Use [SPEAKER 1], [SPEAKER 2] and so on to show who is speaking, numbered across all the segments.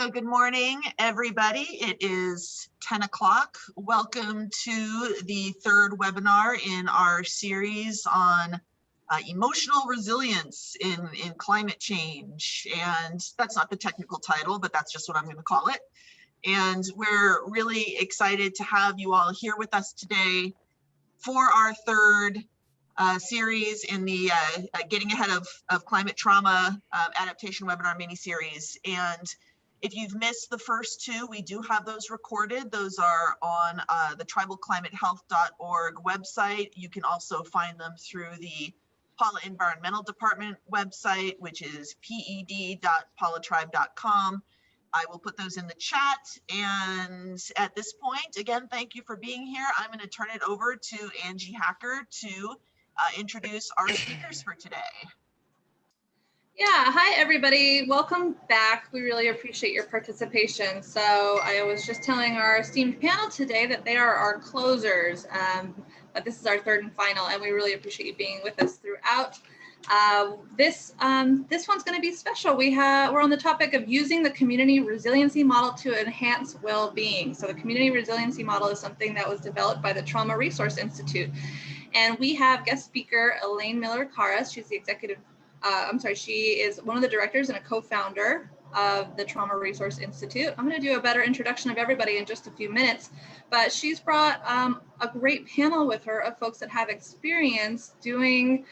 [SPEAKER 1] So good morning, everybody. It is 10 o'clock. Welcome to the third webinar in our series on emotional resilience in climate change. And that's not the technical title, but that's just what I'm going to call it. And we're really excited to have you all here with us today for our third series in the Getting Ahead of Climate Trauma Adaptation webinar mini-series. And if you've missed the first two, we do have those recorded. Those are on the tribalclimatehealth.org website. You can also find them through the Paula Environmental Department website, which is ped.paulatribe.com. I will put those in the chat. And at this point, again, thank you for being here. I'm going to turn it over to Angie Hacker to introduce our speakers for today.
[SPEAKER 2] Yeah, hi everybody, welcome back. We really appreciate your participation. So I was just telling our esteemed panel today that they are our closers, but this is our third and final, and we really appreciate you being with us throughout. This one's going to be special. We're on the topic of using the community resiliency model to enhance well-being. So the community resiliency model is something that was developed by the Trauma Resource Institute, and we have guest speaker Elaine Miller-Caras. She's the she is one of the directors and a co-founder of the Trauma Resource Institute. I'm going to do a better introduction of everybody in just a few minutes, but she's brought a great panel with her of folks that have experience doing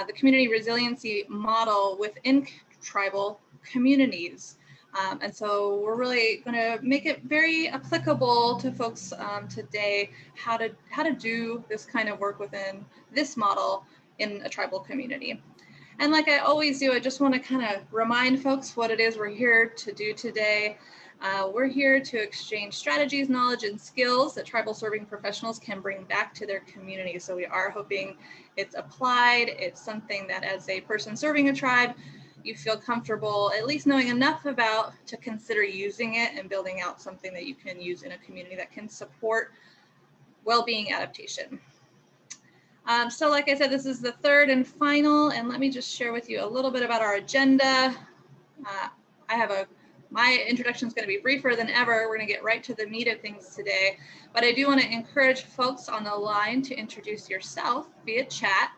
[SPEAKER 2] the community resiliency model within tribal communities. And so we're really going to make it very applicable to folks today, how to do this kind of work within this model in a tribal community. And like I always do, I just want to kind of remind folks what it is we're here to do today. We're here to exchange strategies, knowledge, and skills that tribal serving professionals can bring back to their community. So we are hoping it's applied. It's something that as a person serving a tribe, you feel comfortable at least knowing enough about to consider using it and building out something that you can use in a community that can support well-being adaptation. So like I said, this is the third and final, and let me just share with you a little bit about our agenda. My introduction is going to be briefer than ever. We're going to get right to the meat of things today, but I do want to encourage folks on the line to introduce yourself via chat.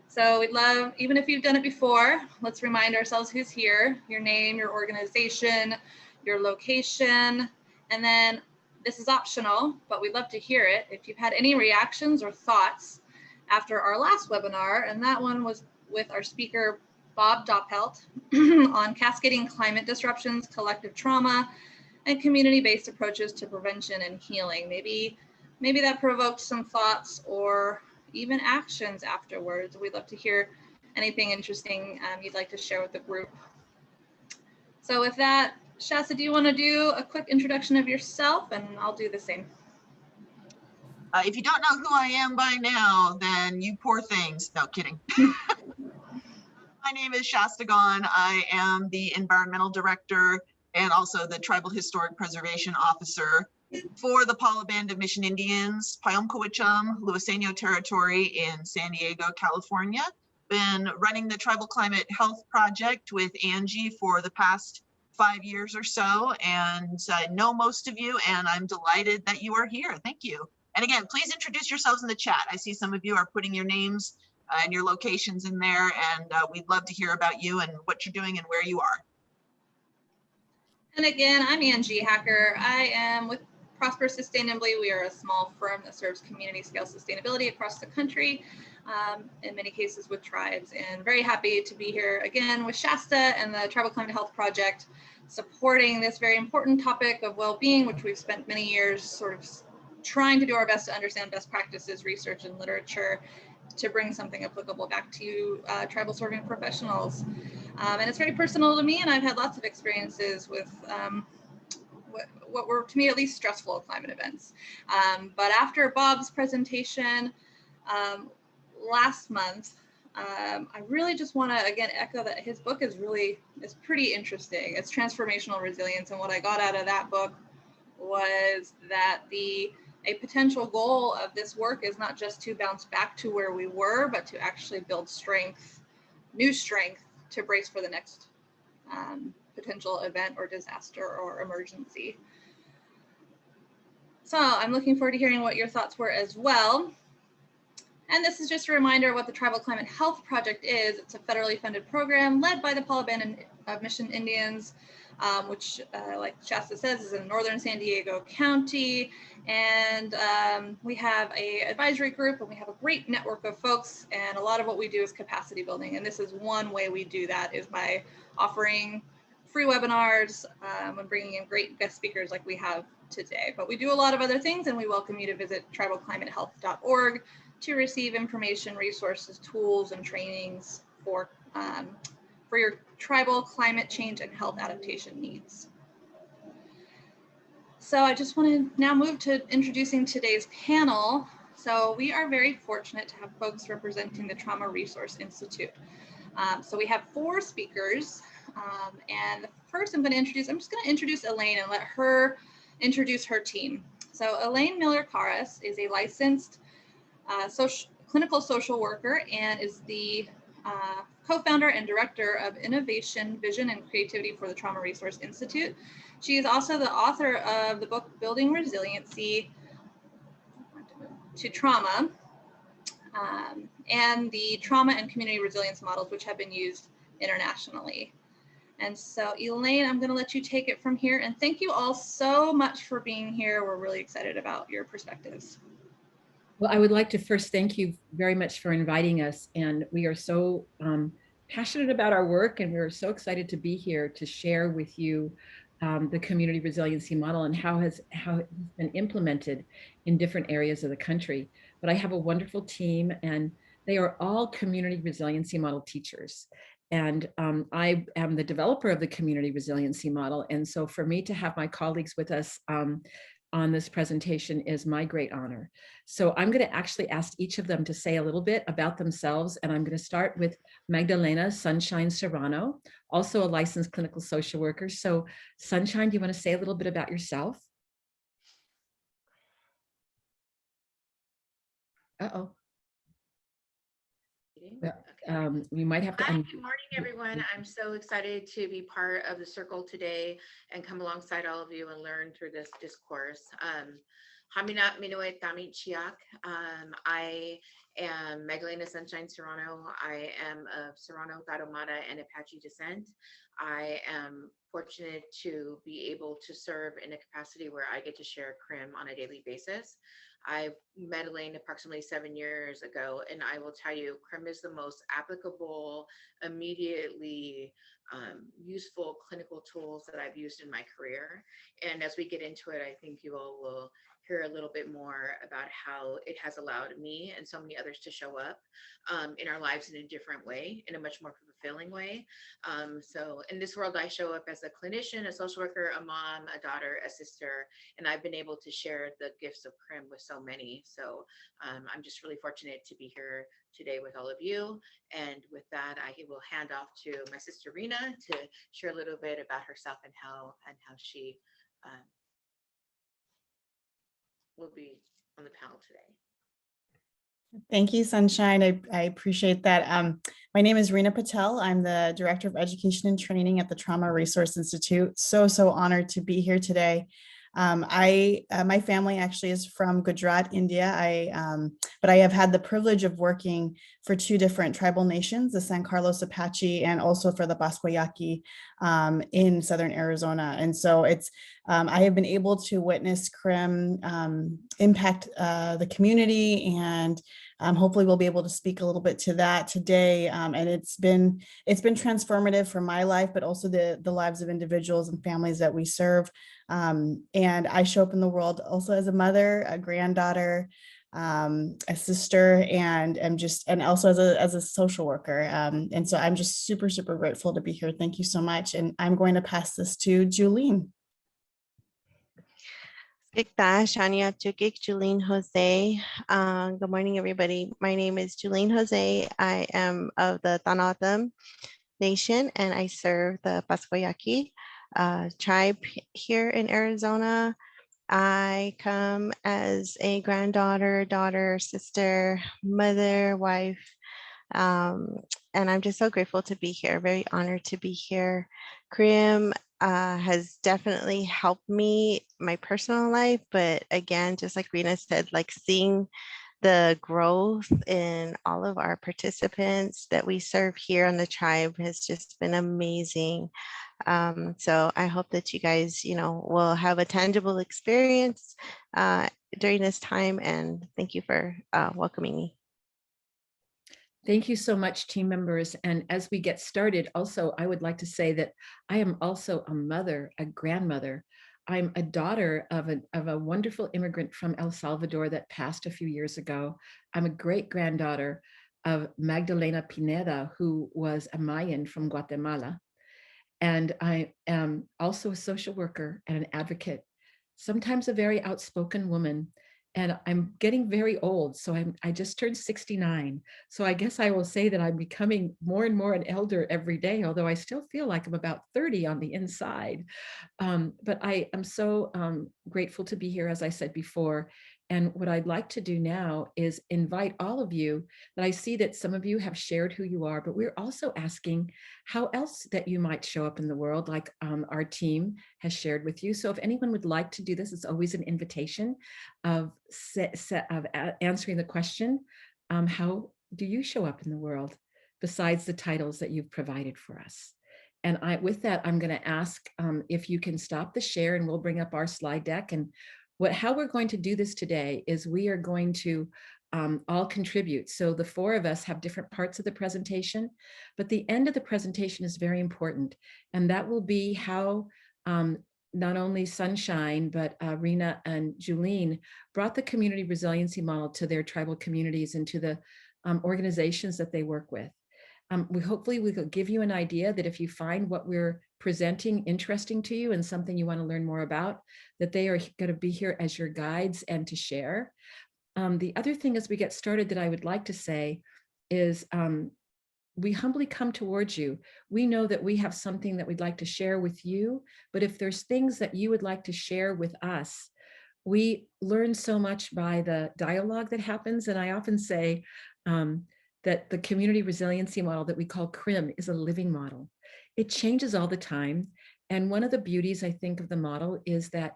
[SPEAKER 2] So we'd love, even if you've done it before, let's remind ourselves who's here, your name, your organization, your location, and then this is optional, but we'd love to hear it. If you've had any reactions or thoughts after our last webinar, and that one was with our speaker, Bob Doppelt, on cascading climate disruptions, collective trauma, and community-based approaches to prevention and healing. Maybe that provoked some thoughts or even actions afterwards. We'd love to hear anything interesting you'd like to share with the group. So with that, Shasta, do you want to do a quick introduction of yourself? And I'll do the same.
[SPEAKER 1] If you don't know who I am by now, then you poor things. No, kidding. My name is Shasta Gaughan. I am the environmental director and also the tribal historic preservation officer for the Paula Band of Mission Indians, Payom-Cowichum, Luiseno Territory in San Diego, California. Been running the Tribal Climate Health Project with Angie for the past 5 years or so, and I know most of you, and I'm delighted that you are here. Thank you. And again, please introduce yourselves in the chat. I see some of you are putting your names and your locations in there, and we'd love to hear about you and what you're doing and where you are.
[SPEAKER 2] And again, I'm Angie Hacker. I am with Prosper Sustainably. We are a small firm that serves community scale sustainability across the country, in many cases with tribes, and very happy to be here again with Shasta and the Tribal Climate Health Project, supporting this very important topic of well-being, which we've spent many years sort of trying to do our best to understand best practices, research, and literature to bring something applicable back to tribal serving professionals. And it's very personal to me, and I've had lots of experiences with what were, to me at least, stressful climate events. But after Bob's presentation last month, I really just want to, again, echo that his book is pretty interesting. It's Transformational Resilience, and what I got out of that book was that a potential goal of this work is not just to bounce back to where we were, but to actually build strength, new strength, to brace for the next potential event or disaster or emergency. So I'm looking forward to hearing what your thoughts were as well. And this is just a reminder of what the Tribal Climate Health Project is. It's a federally funded program led by the Paul Abandon Mission Indians, which, like Shasta says, is in northern San Diego County. And we have an advisory group, and we have a great network of folks. And a lot of what we do is capacity building. And this is one way we do that, is by offering free webinars and bringing in great guest speakers like we have today. But we do a lot of other things, and we welcome you to visit tribalclimatehealth.org to receive information, resources, tools, and trainings for your tribal climate change and health adaptation needs. So I just want to now move to introducing today's panel. So we are very fortunate to have folks representing the Trauma Resource Institute. So we have 4 speakers, and the first I'm just going to introduce Elaine and let her introduce her team. So Elaine Miller-Caras is a licensed clinical social worker and is the co-founder and director of Innovation, Vision, and Creativity for the Trauma Resource Institute. She is also the author of the book Building Resiliency to Trauma, and the trauma and community resilience models, which have been used internationally. And so Elaine, I'm going to let you take it from here. And thank you all so much for being here. We're really excited about your perspectives.
[SPEAKER 3] Well, I would like to first thank you very much for inviting us. And we are so passionate about our work, and we're so excited to be here to share with you the community resiliency model and how it's been implemented in different areas of the country. But I have a wonderful team, and they are all community resiliency model teachers. And I am the developer of the community resiliency model. And so for me to have my colleagues with us on this presentation is my great honor. So I'm going to actually ask each of them to say a little bit about themselves. And I'm going to start with Magdalena Sunshine Serrano, also a licensed clinical social worker. So Sunshine, do you want to say a little bit about yourself? Uh-oh. We might have to.
[SPEAKER 4] Hi, good morning, everyone. I'm so excited to be part of the circle today and come alongside all of you and learn through this discourse. Haminat Minuet Damit Chiak. I am Magdalena Sunshine Serrano. I am of Serrano, Tarahumara, and Apache descent. I am fortunate to be able to serve in a capacity where I get to share CRIM on a daily basis. I met Elaine approximately 7 years ago, and I will tell you, CRIM is the most applicable, immediately useful clinical tools that I've used in my career. And as we get into it, I think you all will hear a little bit more about how it has allowed me and so many others to show up in our lives in a different way, in a much more fulfilling way. So in this world, I show up as a clinician, a social worker, a mom, a daughter, a sister, and I've been able to share the gifts of CRIM with so many. So I'm just really fortunate to be here today with all of you. And with that, I will hand off to my sister Rena to share a little bit about herself and how she will be on the panel today.
[SPEAKER 5] Thank you, Sunshine. I appreciate that. My name is Rena Patel. I'm the Director of Education and Training at the Trauma Resource Institute. So honored to be here today. My family actually is from Gujarat, India. But I have had the privilege of working for 2 different tribal nations, the San Carlos Apache and also for the Pasquayaqui in Southern Arizona. And so I have been able to witness CRIM impact the community, and hopefully we'll be able to speak a little bit to that today. And it's been transformative for my life, but also the lives of individuals and families that we serve. And I show up in the world also as a mother, a granddaughter, a sister, and also as a social worker. And so I'm just super grateful to be here. Thank you so much. And I'm going to pass this to Julene.
[SPEAKER 6] Shania Chukik, Julene Jose. Good morning, everybody. My name is Julene Jose. I am of the Tanatam Nation, and I serve the Pasquayaqui tribe here in Arizona. I come as a granddaughter, daughter, sister, mother, wife, And I'm just so grateful to be here, very honored to be here. Kareem has definitely helped me, my personal life, but again, just like Rena said, like seeing the growth in all of our participants that we serve here on the tribe has just been amazing. So I hope that you guys, will have a tangible experience during this time, and thank you for welcoming me.
[SPEAKER 3] Thank you so much, team members. And as we get started, also, I would like to say that I am also a mother, a grandmother. I'm a daughter of a wonderful immigrant from El Salvador that passed a few years ago. I'm a great granddaughter of Magdalena Pineda, who was a Mayan from Guatemala. And I am also a social worker and an advocate, sometimes a very outspoken woman. And I'm getting very old. So I just turned 69. So I guess I will say that I'm becoming more and more an elder every day, although I still feel like I'm about 30 on the inside. But I am so grateful to be here, as I said before. And what I'd like to do now is invite all of you, that I see that some of you have shared who you are, but we're also asking how else that you might show up in the world, like our team has shared with you. So if anyone would like to do this, it's always an invitation of answering the question, how do you show up in the world besides the titles that you've provided for us? And with that, I'm going to ask if you can stop the share, and we'll bring up our slide deck. And how we're going to do this today is we are going to all contribute. So the four of us have different parts of the presentation, but the end of the presentation is very important. And that will be how not only Sunshine, but Rena and Julene brought the community resiliency model to their tribal communities and to the organizations that they work with. Hopefully we could give you an idea that if you find what we're presenting interesting to you and something you want to learn more about, that they are going to be here as your guides and to share. The other thing as we get started that I would like to say is we humbly come towards you. We know that we have something that we'd like to share with you, but if there's things that you would like to share with us, we learn so much by the dialogue that happens. And I often say that the community resiliency model that we call CRIM is a living model. It changes all the time. And one of the beauties, I think, of the model is that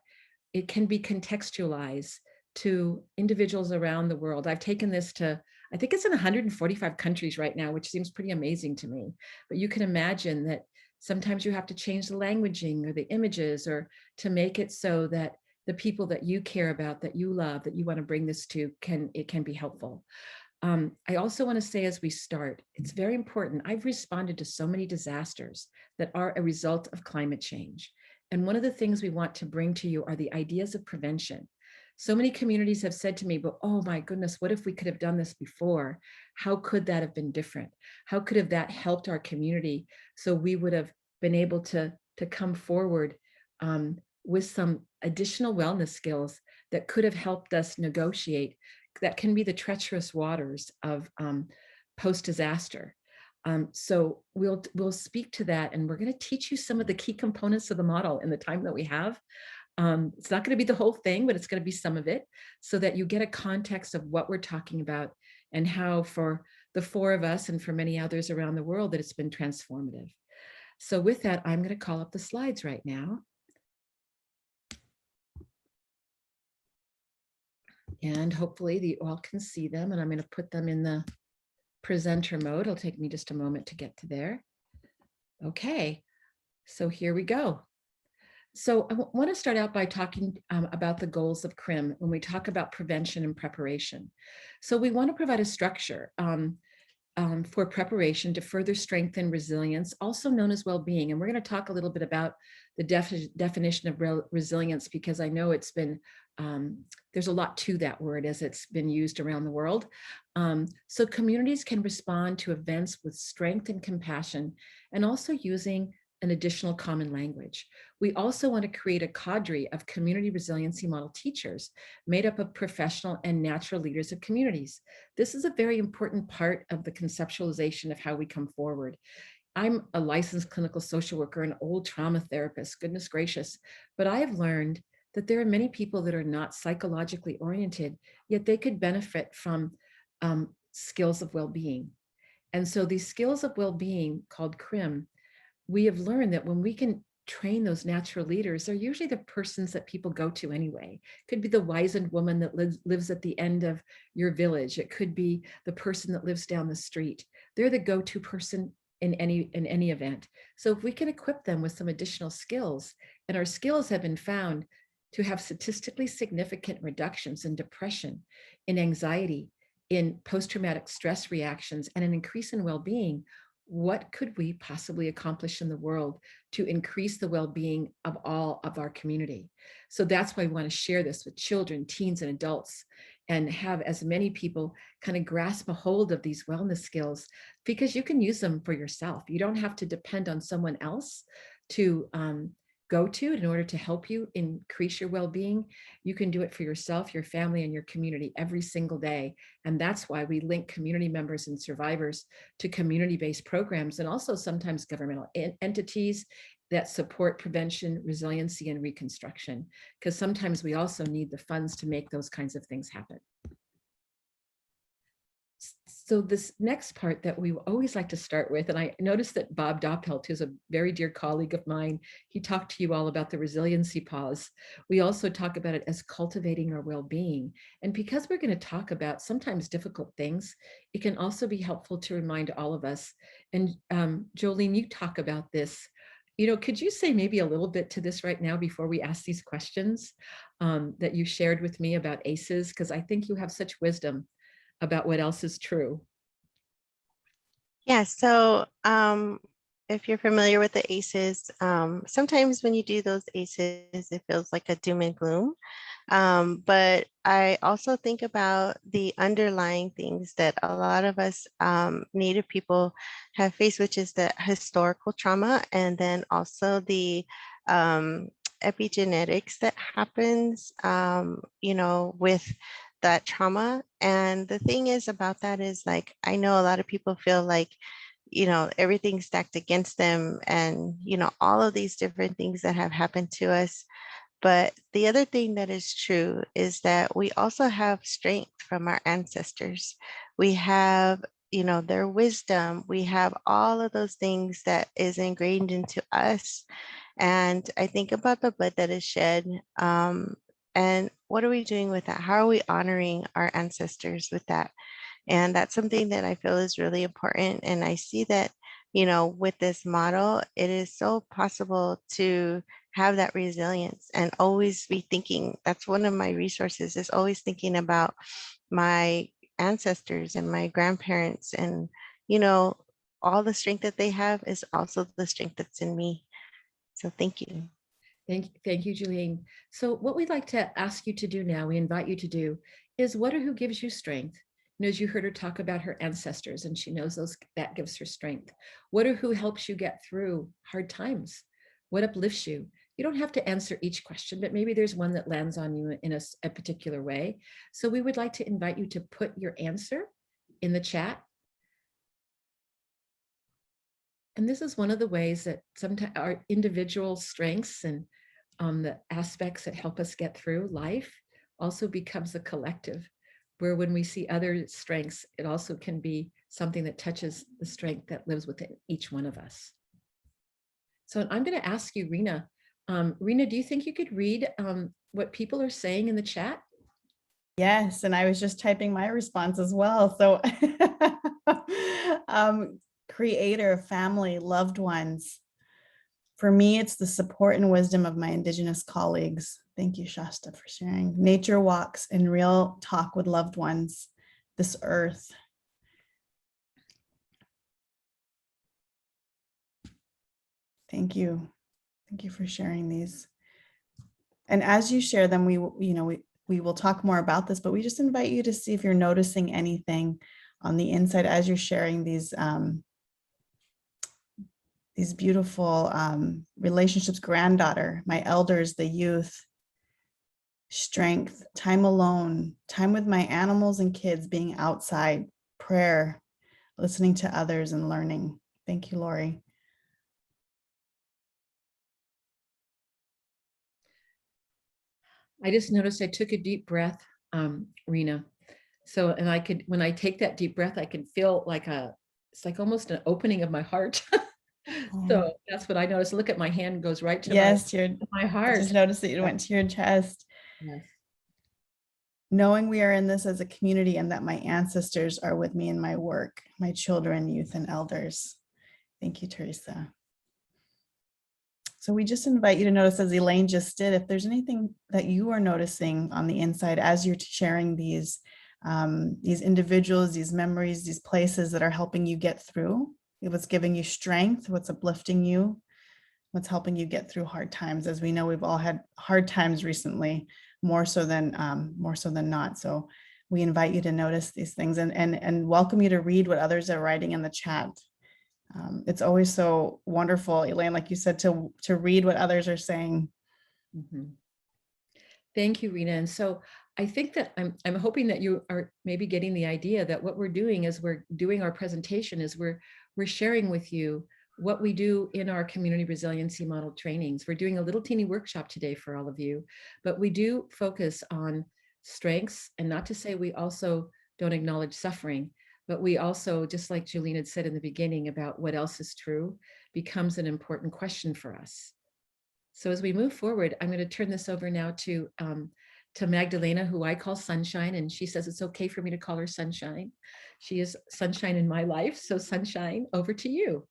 [SPEAKER 3] it can be contextualized to individuals around the world. I've taken this to, I think it's in 145 countries right now, which seems pretty amazing to me. But you can imagine that sometimes you have to change the languaging or the images, or to make it so that the people that you care about, that you love, that you want to bring this to, it can be helpful. I also want to say as we start, it's very important. I've responded to so many disasters that are a result of climate change. And one of the things we want to bring to you are the ideas of prevention. So many communities have said to me, but oh my goodness, what if we could have done this before? How could that have been different? How could have that helped our community so we would have been able to come forward with some additional wellness skills that could have helped us negotiate that can be the treacherous waters of post-disaster. So we'll speak to that, and we're going to teach you some of the key components of the model in the time that we have. It's not going to be the whole thing, but it's going to be some of it, so that you get a context of what we're talking about and how for the four of us and for many others around the world that it's been transformative. So with that, I'm going to call up the slides right now. And hopefully you all can see them, and I'm going to put them in the presenter mode. It'll take me just a moment to get to there. Okay, so here we go. So I want to start out by talking about the goals of CRIM when we talk about prevention and preparation. So we want to provide a structure for preparation to further strengthen resilience, also known as well-being. And we're going to talk a little bit about the definition of resilience, because I know it's been, there's a lot to that word as it's been used around the world. So communities can respond to events with strength and compassion, and also using an additional common language. We also want to create a cadre of community resiliency model teachers made up of professional and natural leaders of communities. This is a very important part of the conceptualization of how we come forward. I'm a licensed clinical social worker, an old trauma therapist, goodness gracious, but I have learned that there are many people that are not psychologically oriented, yet they could benefit from skills of well-being. And so these skills of well-being called CRIM, we have learned that when we can train those natural leaders, they're usually the persons that people go to anyway. It could be the wizened woman that lives at the end of your village. It could be the person that lives down the street. They're the go-to person in any event. So if we can equip them with some additional skills, and our skills have been found to have statistically significant reductions in depression, in anxiety, in post-traumatic stress reactions, and an increase in well-being, what could we possibly accomplish in the world to increase the well-being of all of our community? So that's why we want to share this with children, teens, and adults, and have as many people kind of grasp a hold of these wellness skills, because you can use them for yourself. You don't have to depend on someone else to go to in order to help you increase your well-being. You can do it for yourself, your family, and your community every single day. And that's why we link community members and survivors to community-based programs, and also sometimes governmental entities that support prevention, resiliency, and reconstruction, because sometimes we also need the funds to make those kinds of things happen. So this next part that we always like to start with, and I noticed that Bob Doppelt, who's a very dear colleague of mine, he talked to you all about the resiliency pause. We also talk about it as cultivating our well-being. And because we're going to talk about sometimes difficult things, it can also be helpful to remind all of us. And Jolene, you talk about this. You know, could you say maybe a little bit to this right now before we ask these questions that you shared with me about ACEs? Because I think you have such wisdom about what else is true.
[SPEAKER 6] Yeah, so if you're familiar with the ACEs, sometimes when you do those ACEs, it feels like a doom and gloom. But I also think about the underlying things that a lot of us Native people have faced, which is the historical trauma, and then also the epigenetics that happens, you know, with that trauma. And the thing is about that is, like, I know a lot of people feel like, you know, everything's stacked against them, and, you know, all of these different things that have happened to us. But the other thing that is true is that we also have strength from our ancestors. We have, you know, their wisdom. We have all of those things that is ingrained into us. And I think about the blood that is shed. And what are we doing with that? How are we honoring our ancestors with that? And that's something that I feel is really important. And I see that, you know, with this model, it is so possible to have that resilience and always be thinking. That's one of my resources, is always thinking about my ancestors and my grandparents, and, you know, all the strength that they have is also the strength that's in me. So thank you.
[SPEAKER 3] Thank you, Julian. So what we'd like to ask you to do now, we invite you to do, is what or who gives you strength? You know, as you heard her talk about her ancestors, and she knows that gives her strength. What or who helps you get through hard times? What uplifts you? You don't have to answer each question, but maybe there's one that lands on you in a particular way. So we would like to invite you to put your answer in the chat. And this is one of the ways that sometimes our individual strengths and the aspects that help us get through life also becomes a collective, where when we see other strengths, it also can be something that touches the strength that lives within each one of us. So I'm going to ask you, Rena. Rena, do you think you could read what people are saying in the chat?
[SPEAKER 5] Yes, and I was just typing my response as well. So creator, family, loved ones. For me, it's the support and wisdom of my Indigenous colleagues. Thank you, Shasta, for sharing. Nature walks and real talk with loved ones, this earth. Thank you. Thank you for sharing these. And as you share them, we will talk more about this, but we just invite you to see if you're noticing anything on the inside as you're sharing these beautiful relationships. Granddaughter, my elders, the youth, strength, time alone, time with my animals and kids, being outside, prayer, listening to others and learning. Thank you, Lori.
[SPEAKER 3] I just noticed I took a deep breath, Rena. So, and when I take that deep breath, I can feel like a it's like almost an opening of my heart.
[SPEAKER 5] Oh,
[SPEAKER 3] So that's what I noticed. Look at my hand goes right to
[SPEAKER 5] yes,
[SPEAKER 3] my
[SPEAKER 5] I
[SPEAKER 3] heart.
[SPEAKER 5] just noticed that it went to your chest.
[SPEAKER 3] Yes.
[SPEAKER 5] Knowing we are in this as a community and that my ancestors are with me in my work, my children, youth, and elders. Thank you, Teresa. So we just invite you to notice, as Elaine just did, if there's anything that you are noticing on the inside as you're sharing these individuals, these memories, these places that are helping you get through. What's giving you strength, what's uplifting you, what's helping you get through hard times. As we know, we've all had hard times recently, more so than not. So we invite you to notice these things and welcome you to read what others are writing in the chat. It's always so wonderful, Elaine, like you said, to read what others are saying.
[SPEAKER 3] Mm-hmm. Thank you, Rena. And so I think that I'm hoping that you are maybe getting the idea that what we're doing as we're doing our presentation is we're sharing with you what we do in our community resiliency model trainings. We're doing a little teeny workshop today for all of you, but we do focus on strengths, and not to say we also don't acknowledge suffering, but we also, just like Julene had said in the beginning about what else is true, becomes an important question for us. So as we move forward, I'm going to turn this over now to Magdalena, who I call Sunshine, and she says it's okay for me to call her Sunshine. She is Sunshine in my life. So Sunshine, over to you.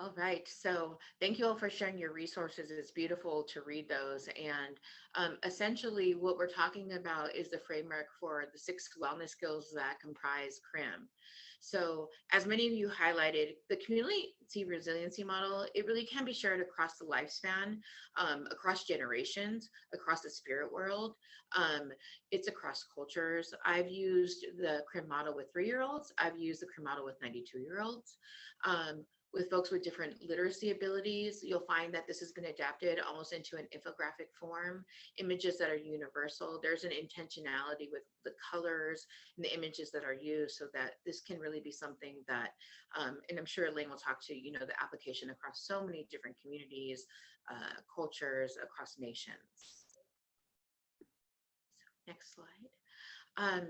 [SPEAKER 4] All right, so thank you all for sharing your resources. It's beautiful to read those. And essentially what we're talking about is the framework for the 6 wellness skills that comprise CRIM. So as many of you highlighted, the community resiliency model, it really can be shared across the lifespan, across generations, across the spirit world. It's across cultures. I've used the CRIM model with 3-year-olds. I've used the CRIM model with 92-year-olds. With folks with different literacy abilities, you'll find that this has been adapted almost into an infographic form, images that are universal. There's an intentionality with the colors and the images that are used so that this can really be something that, and I'm sure Elaine will talk to, the application across so many different communities, cultures, across nations. So, next slide.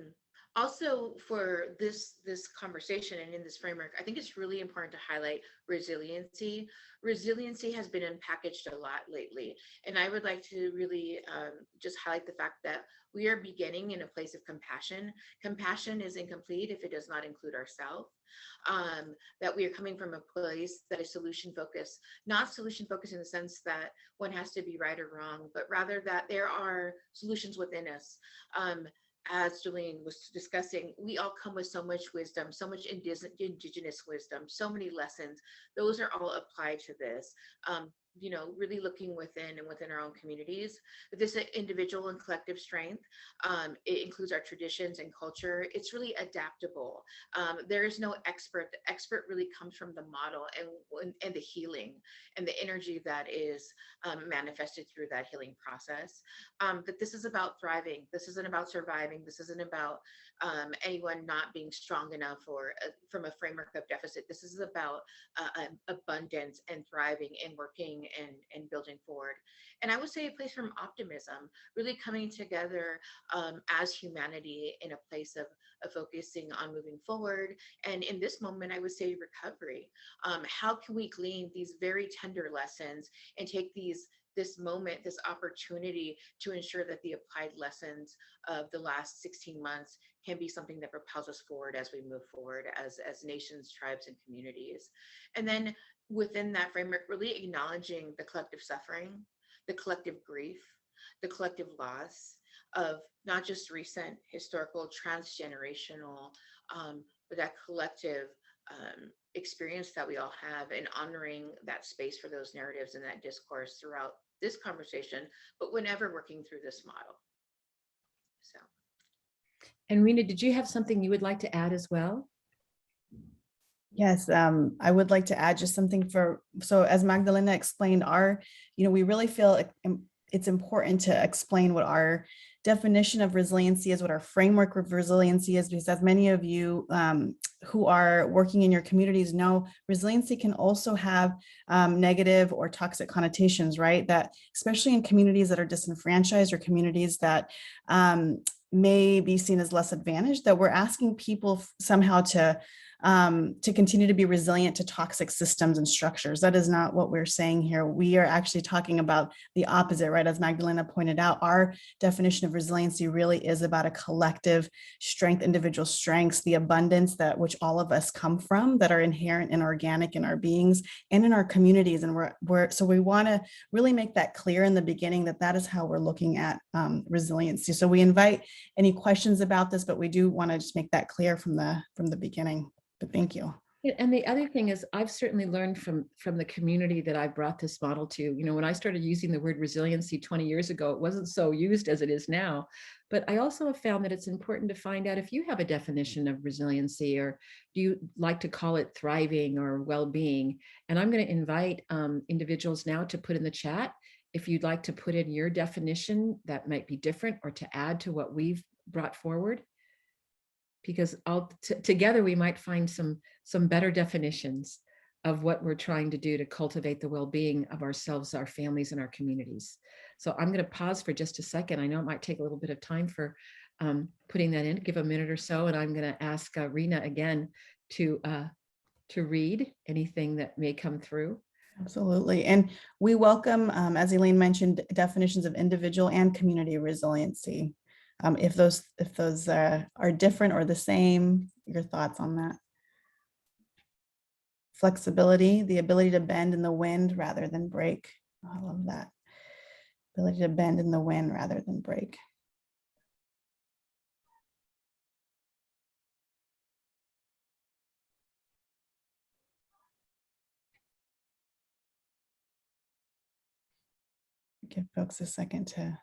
[SPEAKER 4] Also, for this conversation and in this framework, I think it's really important to highlight resiliency. Resiliency has been unpackaged a lot lately, and I would like to really just highlight the fact that we are beginning in a place of compassion. Compassion is incomplete if it does not include ourselves. That we are coming from a place that is solution focused, not solution focused in the sense that one has to be right or wrong, but rather that there are solutions within us. As Julene was discussing, we all come with so much wisdom, so much indigenous wisdom, so many lessons. Those are all applied to this. Really looking within and within our own communities. This individual and collective strength. It includes our traditions and culture. It's really adaptable. There is no expert. The expert really comes from the model and the healing and the energy that is manifested through that healing process. But this is about thriving. This isn't about surviving. This isn't about anyone not being strong enough or from a framework of deficit. This is about abundance and thriving and working and building forward. And I would say a place from optimism, really coming together as humanity in a place of focusing on moving forward. And in this moment, I would say recovery. How can we glean these very tender lessons and take this moment, this opportunity to ensure that the applied lessons of the last 16 months can be something that propels us forward as we move forward as nations, tribes, and communities. And then within that framework, really acknowledging the collective suffering, the collective grief, the collective loss of not just recent historical, transgenerational, but that collective experience that we all have, and honoring that space for those narratives and that discourse throughout this conversation, but whenever working through this model. So.
[SPEAKER 3] And Rena, did you have something you would like to add as well?
[SPEAKER 5] Yes, I would like to add just something so as Magdalena explained, we really feel it's important to explain what our definition of resiliency is, what our framework of resiliency is, because as many of you who are working in your communities know, resiliency can also have negative or toxic connotations, right? That especially in communities that are disenfranchised or communities that may be seen as less advantaged, that we're asking people somehow to to continue to be resilient to toxic systems and structures. That is not what we're saying here. We are actually talking about the opposite, right? As Magdalena pointed out, our definition of resiliency really is about a collective strength, individual strengths, the abundance that which all of us come from, that are inherent and organic in our beings and in our communities. And so we want to really make that clear in the beginning that that is how we're looking at resiliency. So we invite any questions about this, but we do want to just make that clear from the beginning. But thank you.
[SPEAKER 3] And the other thing is, I've certainly learned from the community that I brought this model to. You know, when I started using the word resiliency 20 years ago, it wasn't so used as it is now. But I also have found that it's important to find out if you have a definition of resiliency, or do you like to call it thriving or well-being? And I'm going to invite individuals now to put in the chat if you'd like to put in your definition that might be different or to add to what we've brought forward. Because together we might find some better definitions of what we're trying to do to cultivate the well-being of ourselves, our families, and our communities. So I'm going to pause for just a second. I know it might take a little bit of time for putting that in, give a minute or so, and I'm going to ask Rena again to read anything that may come through.
[SPEAKER 5] Absolutely. And we welcome, as Elaine mentioned, definitions of individual and community resiliency. If those are different or the same, your thoughts on that? Flexibility, the ability to bend in the wind rather than break. Oh, I love that. Ability to bend in the wind rather than break. Give folks a second to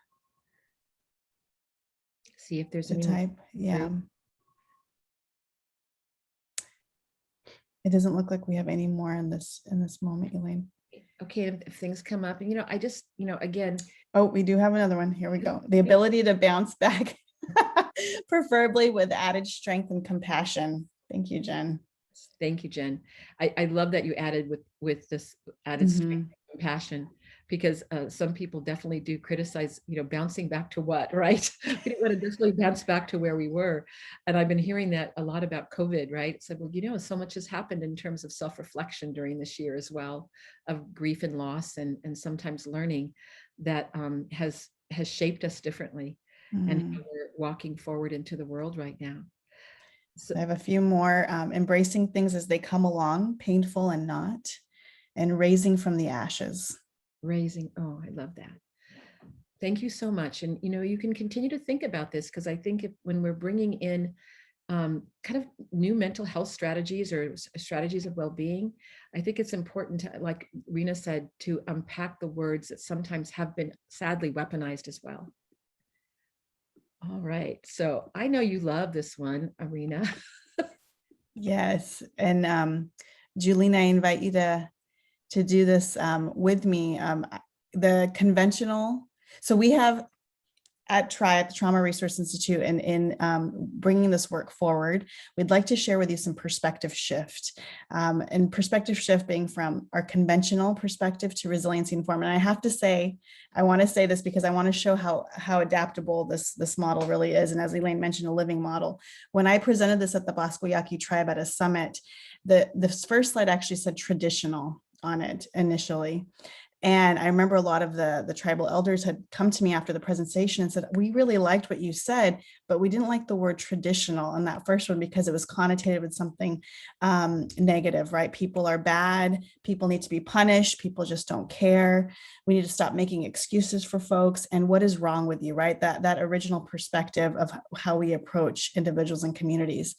[SPEAKER 3] See if there's any
[SPEAKER 5] type. Yeah. It doesn't look like we have any more in this moment, Elaine.
[SPEAKER 3] Okay, if things come up, and I just, again.
[SPEAKER 5] Oh, we do have another one. Here we go. The ability to bounce back, preferably with added strength and compassion. Thank you, Jen.
[SPEAKER 3] Thank you, Jen. I love that you added with this added strength and compassion, because some people definitely do criticize, bouncing back to what, right? We don't want to necessarily bounce back to where we were. And I've been hearing that a lot about COVID, right? It said, well, so much has happened in terms of self-reflection during this year as well, of grief and loss, and sometimes learning that has shaped us differently, and how we're walking forward into the world right now. So,
[SPEAKER 5] I have a few more. Embracing things as they come along, painful and not, and raising from the ashes.
[SPEAKER 3] Raising, oh, I love that. Thank you so much. And you can continue to think about this, because I think when we're bringing in kind of new mental health strategies or strategies of well-being, I think it's important to, like Rena said, to unpack the words that sometimes have been sadly weaponized as well. All right, so I know you love this one, Arena.
[SPEAKER 5] Yes, and Julene, I invite you to do this with me. The conventional, so we have at TRI, the Trauma Resource Institute, and in bringing this work forward, we'd like to share with you some perspective shift, and perspective shift being from our conventional perspective to resiliency informed. And I have to say, I want to say this because I want to show how adaptable this model really is. And as Elaine mentioned, a living model. When I presented this at the Bosco Yaqui Tribe at a summit, the first slide actually said traditional on it initially. And I remember a lot of the tribal elders had come to me after the presentation and said, we really liked what you said, but we didn't like the word traditional in that first one because it was connotated with something negative, right? People are bad, people need to be punished, people just don't care. We need to stop making excuses for folks. And what is wrong with you, right? That original perspective of how we approach individuals and communities.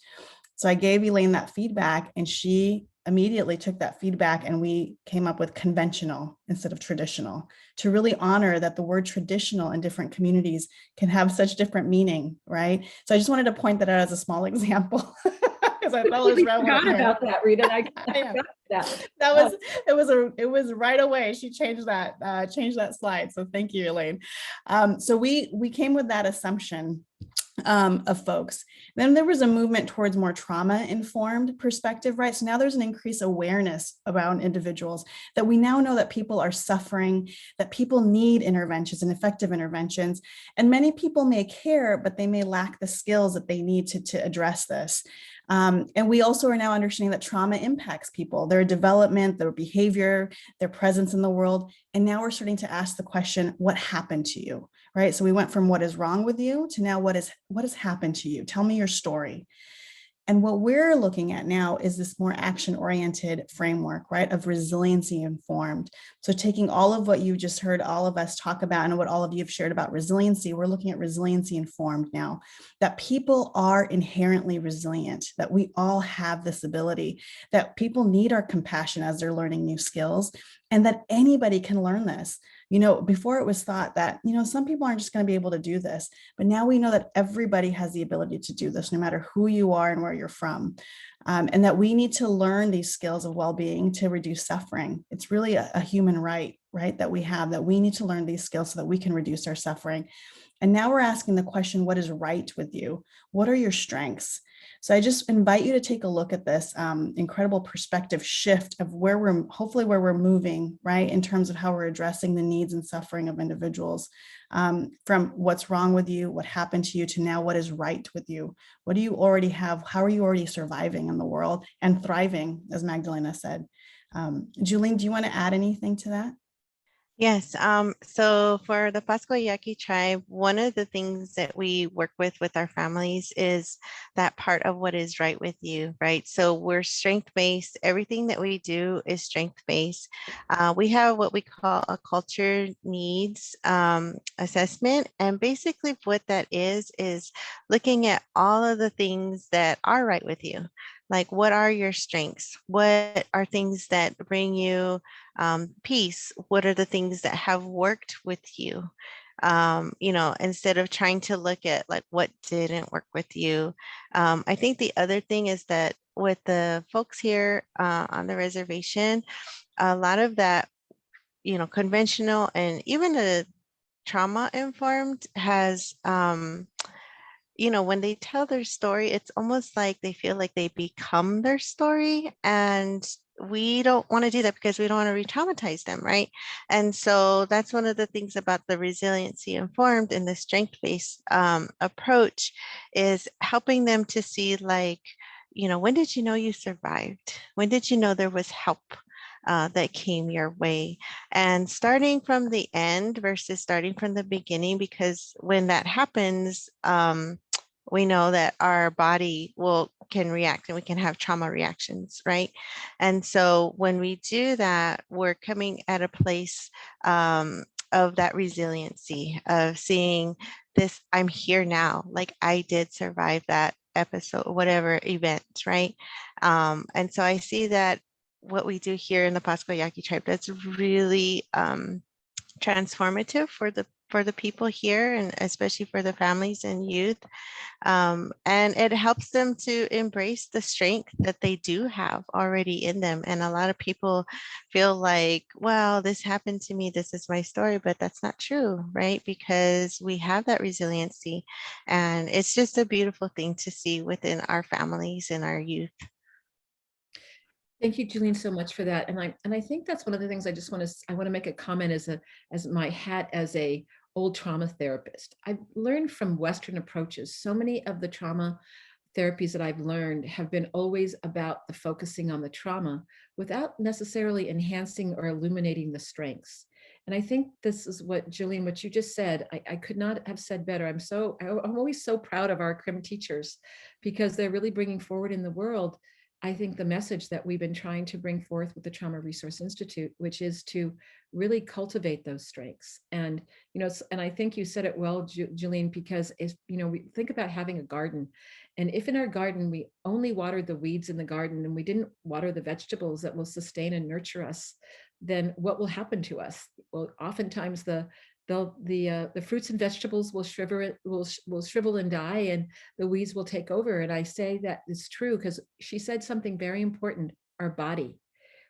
[SPEAKER 5] So I gave Elaine that feedback, and she immediately took that feedback, and we came up with conventional instead of traditional, to really honor that the word traditional in different communities can have such different meaning, right? So I just wanted to point that out as a small example, because I thought it was relevant.
[SPEAKER 3] Forgot about that, Rita. I forgot that.
[SPEAKER 5] It was right away. She changed that slide. So thank you, Elaine. So we came with that assumption. of folks. Then there was a movement towards more trauma-informed perspective, right? So now there's an increased awareness about individuals, that we now know that people are suffering, that people need interventions and effective interventions. And many people may care, but they may lack the skills that they need to address this. And we also are now understanding that trauma impacts people, their development, their behavior, their presence in the world. And now we're starting to ask the question, what happened to you, right? So we went from what is wrong with you to now what has happened to you? Tell me your story. And what we're looking at now is this more action-oriented framework, right, of resiliency informed. So taking all of what you just heard all of us talk about and what all of you have shared about resiliency, we're looking at resiliency informed now, that people are inherently resilient, that we all have this ability, that people need our compassion as they're learning new skills, and that anybody can learn this. You know, before it was thought that, you know, some people aren't just going to be able to do this, but now we know that everybody has the ability to do this, no matter who you are and where you're from. And that we need to learn these skills of well-being to reduce suffering. It's really a human right, that we have, that we need to learn these skills so that we can reduce our suffering. And now we're asking the question, what is right with you? What are your strengths? So I just invite you to take a look at this incredible perspective shift of where we're moving, right, in terms of how we're addressing the needs and suffering of individuals, from what's wrong with you, what happened to you, to now what is right with you. What do you already have? How are you already surviving in the world and thriving, as Magdalena said? Julene, do you want to add anything to that?
[SPEAKER 6] Yes, so for the Pascua Yaqui tribe, one of the things that we work with our families is that part of what is right with you, right? So we're strength-based. Everything that we do is strength-based. We have what we call a culture needs assessment. And basically what that is looking at all of the things that are right with you. Like, what are your strengths? What are things that bring you peace? What are the things that have worked with you? You know, instead of trying to look at like what didn't work with you. I think the other thing is that with the folks here on the reservation, a lot of that, you know, conventional and even the trauma informed has you know, when they tell their story, it's almost like they feel like they become their story. And we don't want to do that because we don't want to re-traumatize them, right? And so that's one of the things about the resiliency informed and the strength-based approach is helping them to see, like, you know, when did you know you survived? When did you know there was help that came your way? And starting from the end versus starting from the beginning, because when that happens, we know that our body can react and we can have trauma reactions, right? And so when we do that, we're coming at a place of that resiliency, of seeing this, I'm here now, like I did survive that episode, whatever event, right? And so I see that what we do here in the Pascua Yaqui tribe, that's really transformative for the people here, and especially for the families and youth. And it helps them to embrace the strength that they do have already in them. And a lot of people feel like, well, this happened to me, this is my story, but that's not true, right? Because we have that resiliency, and it's just a beautiful thing to see within our families and our youth.
[SPEAKER 3] Thank you, Julene, so much for that. And I think that's one of the things I want to make a comment as my hat as a old trauma therapist. I've learned from Western approaches. So many of the trauma therapies that I've learned have been always about the focusing on the trauma without necessarily enhancing or illuminating the strengths. And I think this is what, Julene, what you just said, I could not have said better. I'm always so proud of our CRIM teachers, because they're really bringing forward in the world, I think, the message that we've been trying to bring forth with the Trauma Resource Institute, which is to really cultivate those strengths. And, you know, and I think you said it well, Julene, because if, you know, we think about having a garden, and if in our garden, we only watered the weeds in the garden and we didn't water the vegetables that will sustain and nurture us, then what will happen to us? Well, oftentimes the fruits and vegetables will shrivel and die, and the weeds will take over. And I say that is true because she said something very important: our body.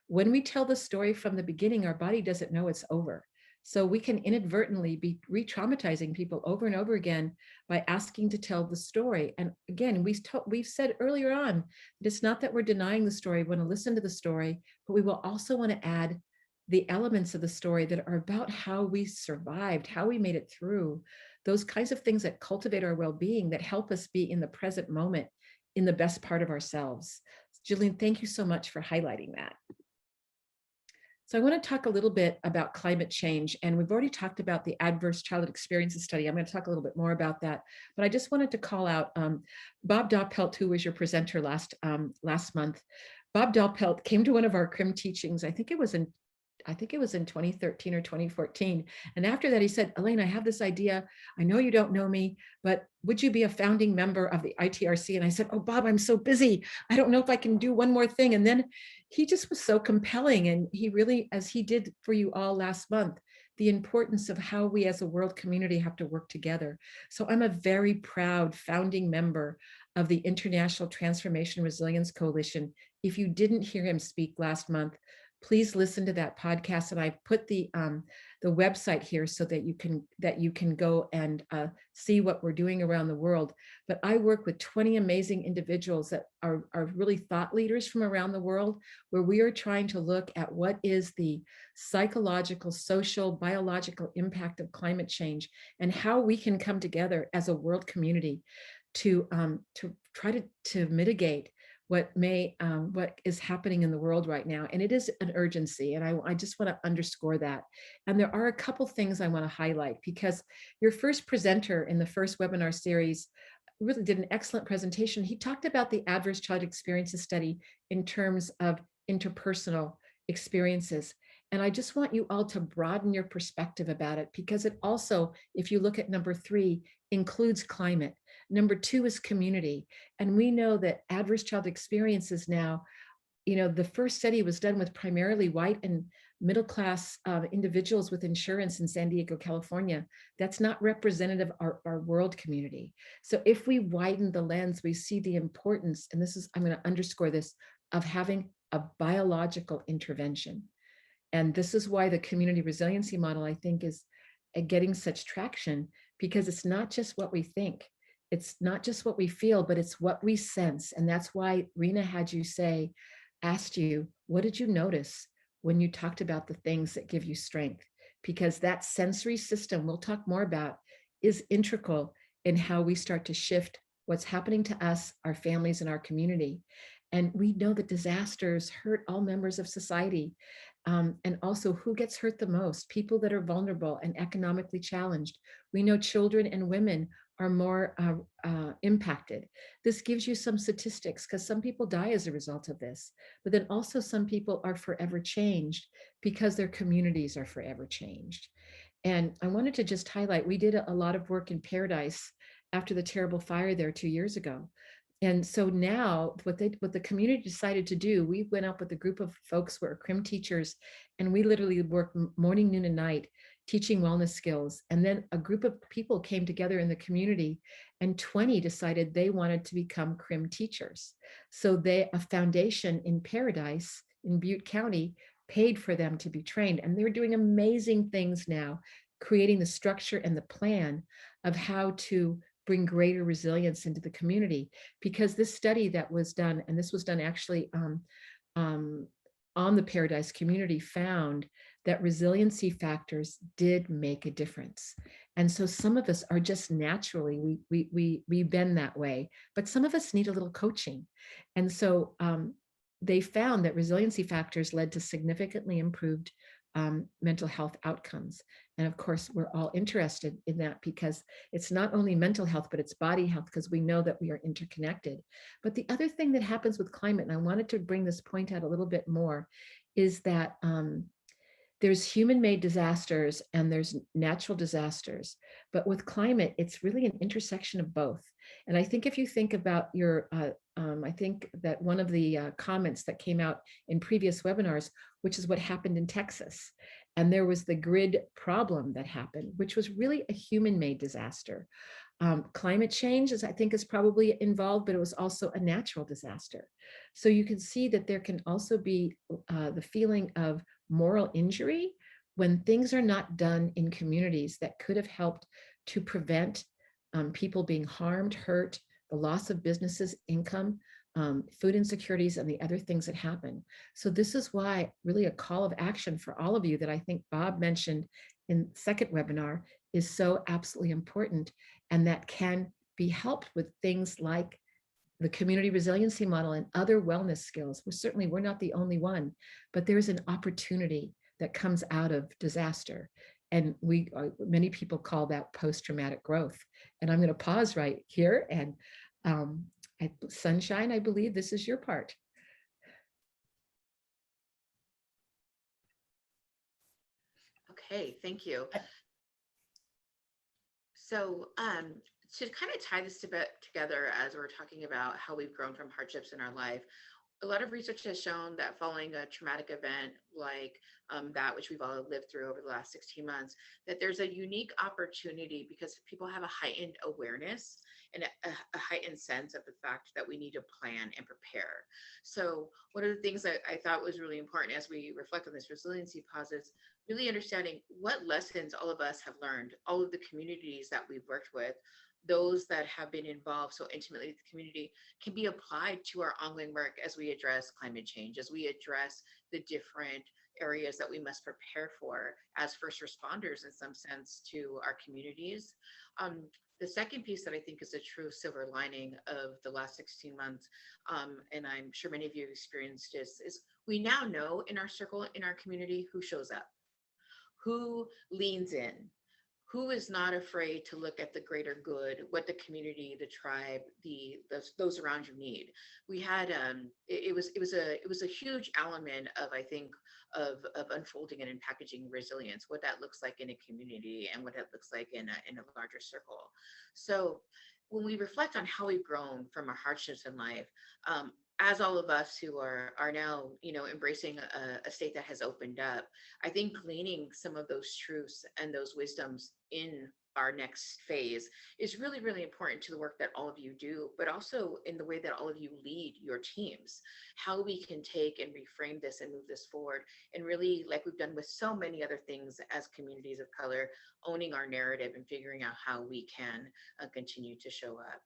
[SPEAKER 3] When we tell the story from the beginning, our body doesn't know it's over. So we can inadvertently be re-traumatizing people over and over again by asking to tell the story. And again, we've said earlier on that it's not that we're denying the story, we want to listen to the story, but we will also want to add the elements of the story that are about how we survived, how we made it through, those kinds of things that cultivate our well-being, that help us be in the present moment, in the best part of ourselves. Jillian, thank you so much for highlighting that. So I want to talk a little bit about climate change, and we've already talked about the adverse childhood experiences study. I'm going to talk a little bit more about that, but I just wanted to call out Bob Doppelt, who was your presenter last month. Bob Doppelt came to one of our CRIM teachings. I think it was in 2013 or 2014. And after that, he said, Elaine, I have this idea. I know you don't know me, but would you be a founding member of the ITRC? And I said, oh, Bob, I'm so busy. I don't know if I can do one more thing. And then he just was so compelling. And he really, as he did for you all last month, the importance of how we as a world community have to work together. So I'm a very proud founding member of the International Transformation Resilience Coalition. If you didn't hear him speak last month, please listen to that podcast. And I've put the website here so that you can go and see what we're doing around the world. But I work with 20 amazing individuals that are really thought leaders from around the world, where we are trying to look at what is the psychological, social, biological impact of climate change, and how we can come together as a world community to try to mitigate what is happening in the world right now. And it is an urgency. And I just want to underscore that. And there are a couple things I want to highlight, because your first presenter in the first webinar series really did an excellent presentation. He talked about the adverse childhood experiences study in terms of interpersonal experiences. And I just want you all to broaden your perspective about it, because it also, if you look at number 3, includes climate. Number 2 is community. And we know that adverse childhood experiences now, the first study was done with primarily white and middle-class individuals with insurance in San Diego, California. That's not representative of our world community. So if we widen the lens, we see the importance, and I'm going to underscore this, of having a biological intervention. And this is why the community resiliency model, I think, is getting such traction, because it's not just what we think, it's not just what we feel, but it's what we sense. And that's why Rena had you asked you, what did you notice when you talked about the things that give you strength? Because that sensory system we'll talk more about is integral in how we start to shift what's happening to us, our families, and our community. And we know that disasters hurt all members of society. And also, who gets hurt the most? People that are vulnerable and economically challenged. We know children and women are more impacted. This gives you some statistics, because some people die as a result of this, but then also some people are forever changed because their communities are forever changed. And I wanted to just highlight, we did a lot of work in Paradise after the terrible fire there 2 years ago. And so now what the community decided to do, we went up with a group of folks who are CRIM teachers, and we literally worked morning, noon, and night teaching wellness skills. And then a group of people came together in the community, and 20 decided they wanted to become CRIM teachers. So a foundation in Paradise in Butte County paid for them to be trained. And they're doing amazing things now, creating the structure and the plan of how to bring greater resilience into the community. Because this study that was done, and this was done actually on the Paradise community, found that resiliency factors did make a difference. And so some of us are just naturally, we bend that way, but some of us need a little coaching. And so they found that resiliency factors led to significantly improved mental health outcomes. And of course, we're all interested in that, because it's not only mental health, but it's body health, because we know that we are interconnected. But the other thing that happens with climate, and I wanted to bring this point out a little bit more, is that there's human-made disasters and there's natural disasters. But with climate, it's really an intersection of both. And I think if you think about I think that one of the comments that came out in previous webinars, which is what happened in Texas. And there was the grid problem that happened, which was really a human-made disaster. Climate change, I think, is probably involved, but it was also a natural disaster. So you can see that there can also be the feeling of moral injury when things are not done in communities that could have helped to prevent people being harmed, hurt, the loss of businesses, income, food insecurities, and the other things that happen. So this is why really a call of action for all of you that I think Bob mentioned in second webinar is so absolutely important, and that can be helped with things like the community resiliency model and other wellness skills. We're not the only one, but there's an opportunity that comes out of disaster. And many people call that post-traumatic growth. And I'm going to pause right here. And Sunshine, I believe this is your part.
[SPEAKER 4] Okay, thank you. So to kind of tie this together as we're talking about how we've grown from hardships in our life, a lot of research has shown that following a traumatic event like that which we've all lived through over the last 16 months, that there's a unique opportunity because people have a heightened awareness and a heightened sense of the fact that we need to plan and prepare. So one of the things that I thought was really important as we reflect on this resiliency pause is really understanding what lessons all of us have learned, all of the communities that we've worked with, those that have been involved so intimately with the community, can be applied to our ongoing work as we address climate change, as we address the different areas that we must prepare for as first responders in some sense to our communities. The second piece that I think is a true silver lining of the last 16 months, and I'm sure many of you have experienced this, is we now know in our circle, in our community, who shows up, who leans in, who is not afraid to look at the greater good, what the community, the tribe, those around you need. We had it was a huge element of, I think, of unfolding and in packaging resilience, what that looks like in a community and what that looks like in a larger circle. So when we reflect on how we've grown from our hardships in life, as all of us who are now, embracing a state that has opened up, I think gleaning some of those truths and those wisdoms in our next phase is really, really important to the work that all of you do, but also in the way that all of you lead your teams, how we can take and reframe this and move this forward. And really, like we've done with so many other things as communities of color, owning our narrative and figuring out how we can continue to show up.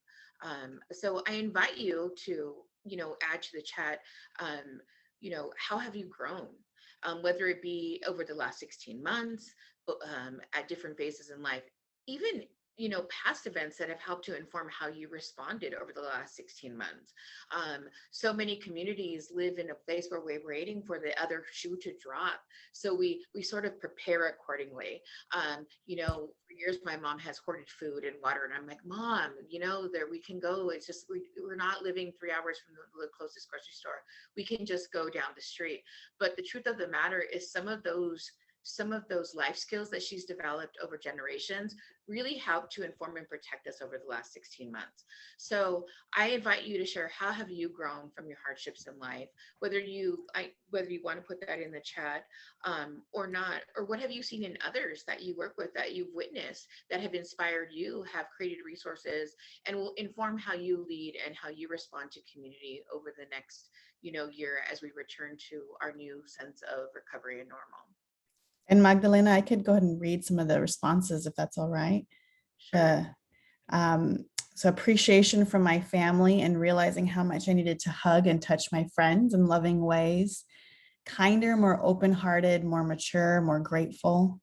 [SPEAKER 4] So I invite you to, add to the chat, how have you grown? Whether it be over the last 16 months, at different phases in life, even past events that have helped to inform how you responded over the last 16 months. So many communities live in a place where we're waiting for the other shoe to drop. So we sort of prepare accordingly. For years, my mom has hoarded food and water, and I'm like, Mom, there we can go. It's just, we're not living 3 hours from the closest grocery store. We can just go down the street. But the truth of the matter is some of those life skills that she's developed over generations really helped to inform and protect us over the last 16 months. So I invite you to share, how have you grown from your hardships in life, whether you want to put that in the chat or not, or what have you seen in others that you work with, that you've witnessed, that have inspired you, have created resources, and will inform how you lead and how you respond to community over the next year as we return to our new sense of recovery and normal.
[SPEAKER 5] And Magdalena, I could go ahead and read some of the responses if that's all right.
[SPEAKER 4] Sure.
[SPEAKER 5] So appreciation from my family and realizing how much I needed to hug and touch my friends in loving ways. Kinder, more open-hearted, more mature, more grateful.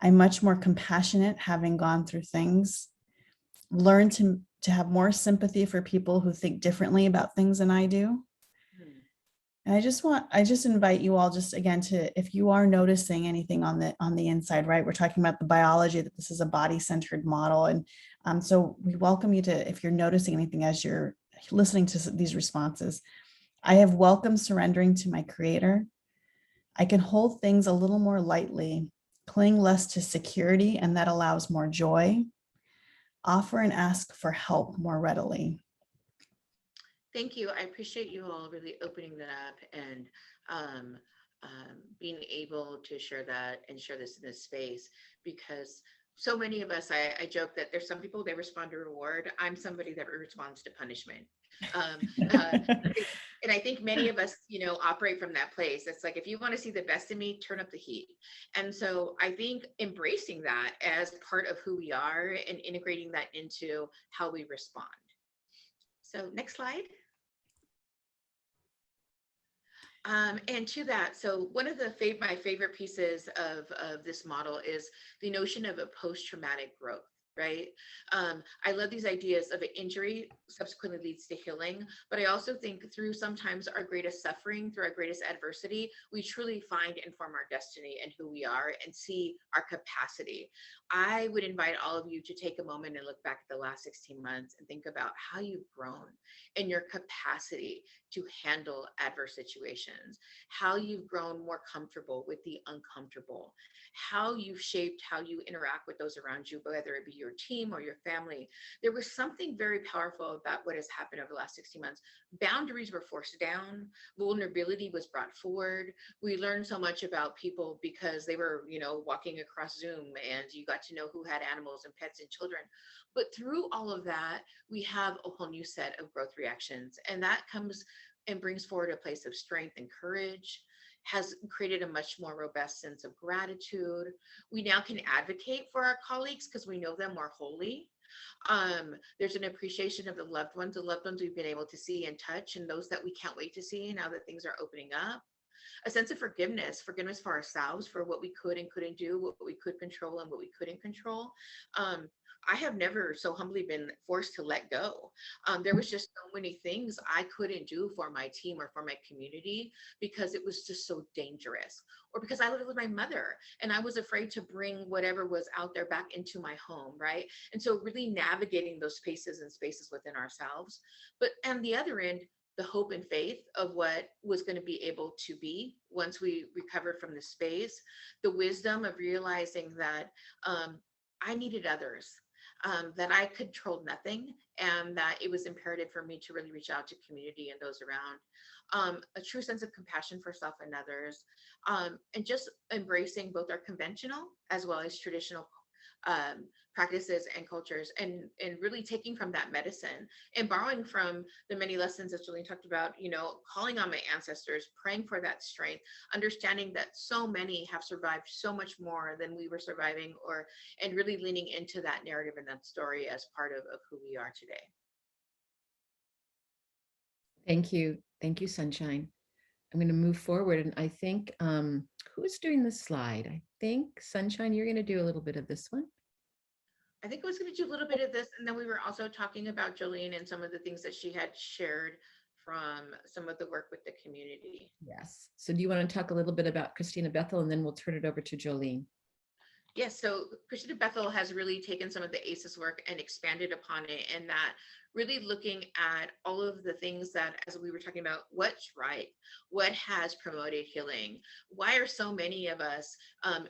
[SPEAKER 5] I'm much more compassionate having gone through things. Learned to have more sympathy for people who think differently about things than I do. And I just invite you all just again to, if you are noticing anything on the inside, right? We're talking about the biology, that this is a body-centered model. And so we welcome you to, if you're noticing anything as you're listening to these responses, I have welcomed surrendering to my creator. I can hold things a little more lightly, cling less to security, and that allows more joy. Offer and ask for help more readily.
[SPEAKER 4] Thank you. I appreciate you all really opening that up and being able to share that and share this in this space, because so many of us, I joke that there's some people, they respond to reward. I'm somebody that responds to punishment. Um, uh, and I think many of us, operate from that place. It's like, if you want to see the best in me, turn up the heat. And so I think embracing that as part of who we are and integrating that into how we respond. So next slide. And to that, so one of my favorite pieces of this model is the notion of a post-traumatic growth, right? I love these ideas of an injury subsequently leads to healing, but I also think through sometimes our greatest suffering, through our greatest adversity, we truly find and form our destiny and who we are and see our capacity. I would invite all of you to take a moment and look back at the last 16 months and think about how you've grown in your capacity to handle adverse situations, how you've grown more comfortable with the uncomfortable, how you've shaped how you interact with those around you, whether it be your team or your family. There was something very powerful about what has happened over the last 16 months. Boundaries were forced down, vulnerability was brought forward. We learned so much about people because they were, walking across Zoom, and you got to know who had animals and pets and children. But through all of that, we have a whole new set of growth reactions, and that comes and brings forward a place of strength and courage, has created a much more robust sense of gratitude. We now can advocate for our colleagues because we know them more wholly. There's an appreciation of the loved ones we've been able to see and touch, and those that we can't wait to see now that things are opening up. A sense of forgiveness for ourselves, for what we could and couldn't do, what we could control and what we couldn't control. I have never so humbly been forced to let go. There was just so many things I couldn't do for my team or for my community because it was just so dangerous, or because I lived with my mother and I was afraid to bring whatever was out there back into my home, right? And so really navigating those spaces and spaces within ourselves. But on the other end, the hope and faith of what was going to be able to be once we recovered from the space, the wisdom of realizing that I needed others, that I controlled nothing, and that it was imperative for me to really reach out to community and those around. A true sense of compassion for self and others, and just embracing both our conventional as well as traditional practices and cultures, and really taking from that medicine and borrowing from the many lessons that Jolene talked about, calling on my ancestors, praying for that strength, understanding that so many have survived so much more than we were surviving, and really leaning into that narrative and that story as part of who we are today.
[SPEAKER 3] Thank you. Thank you, Sunshine. I'm going to move forward, and I think, who's doing the slide? I think, Sunshine, you're going to do a little bit of this one.
[SPEAKER 4] I think I was going to do a little bit of this, and then we were also talking about Jolene and some of the things that she had shared from some of the work with the community.
[SPEAKER 3] Yes. So do you want to talk a little bit about Christina Bethel, and then we'll turn it over to Jolene?
[SPEAKER 4] Yes, so Christina Bethel has really taken some of the ACEs work and expanded upon it, and that really looking at all of the things that, as we were talking about, what's right, what has promoted healing, why are so many of us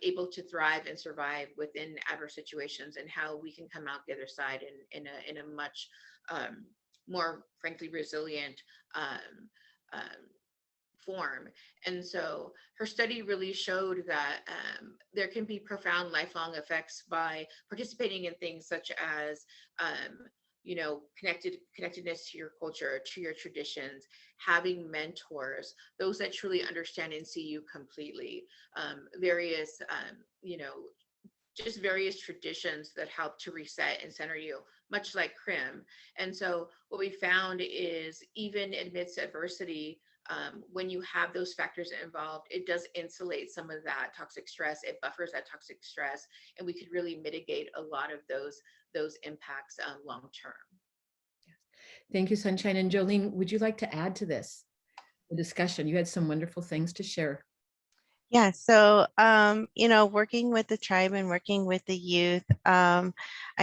[SPEAKER 4] able to thrive and survive within adverse situations, and how we can come out the other side in a much more, frankly, resilient form. And so her study really showed that there can be profound lifelong effects by participating in things such as connectedness to your culture, to your traditions, having mentors, those that truly understand and see you completely, various just various traditions that help to reset and center you, much like CRIM. And so what we found is, even amidst adversity, when you have those factors involved, it does insulate some of that toxic stress. It buffers that toxic stress, and we could really mitigate a lot of those impacts long term.
[SPEAKER 3] Thank you, Sunshine. And Jolene, would you like to add to this, the discussion? You had some wonderful things to share.
[SPEAKER 6] Yeah, so, working with the tribe and working with the youth, I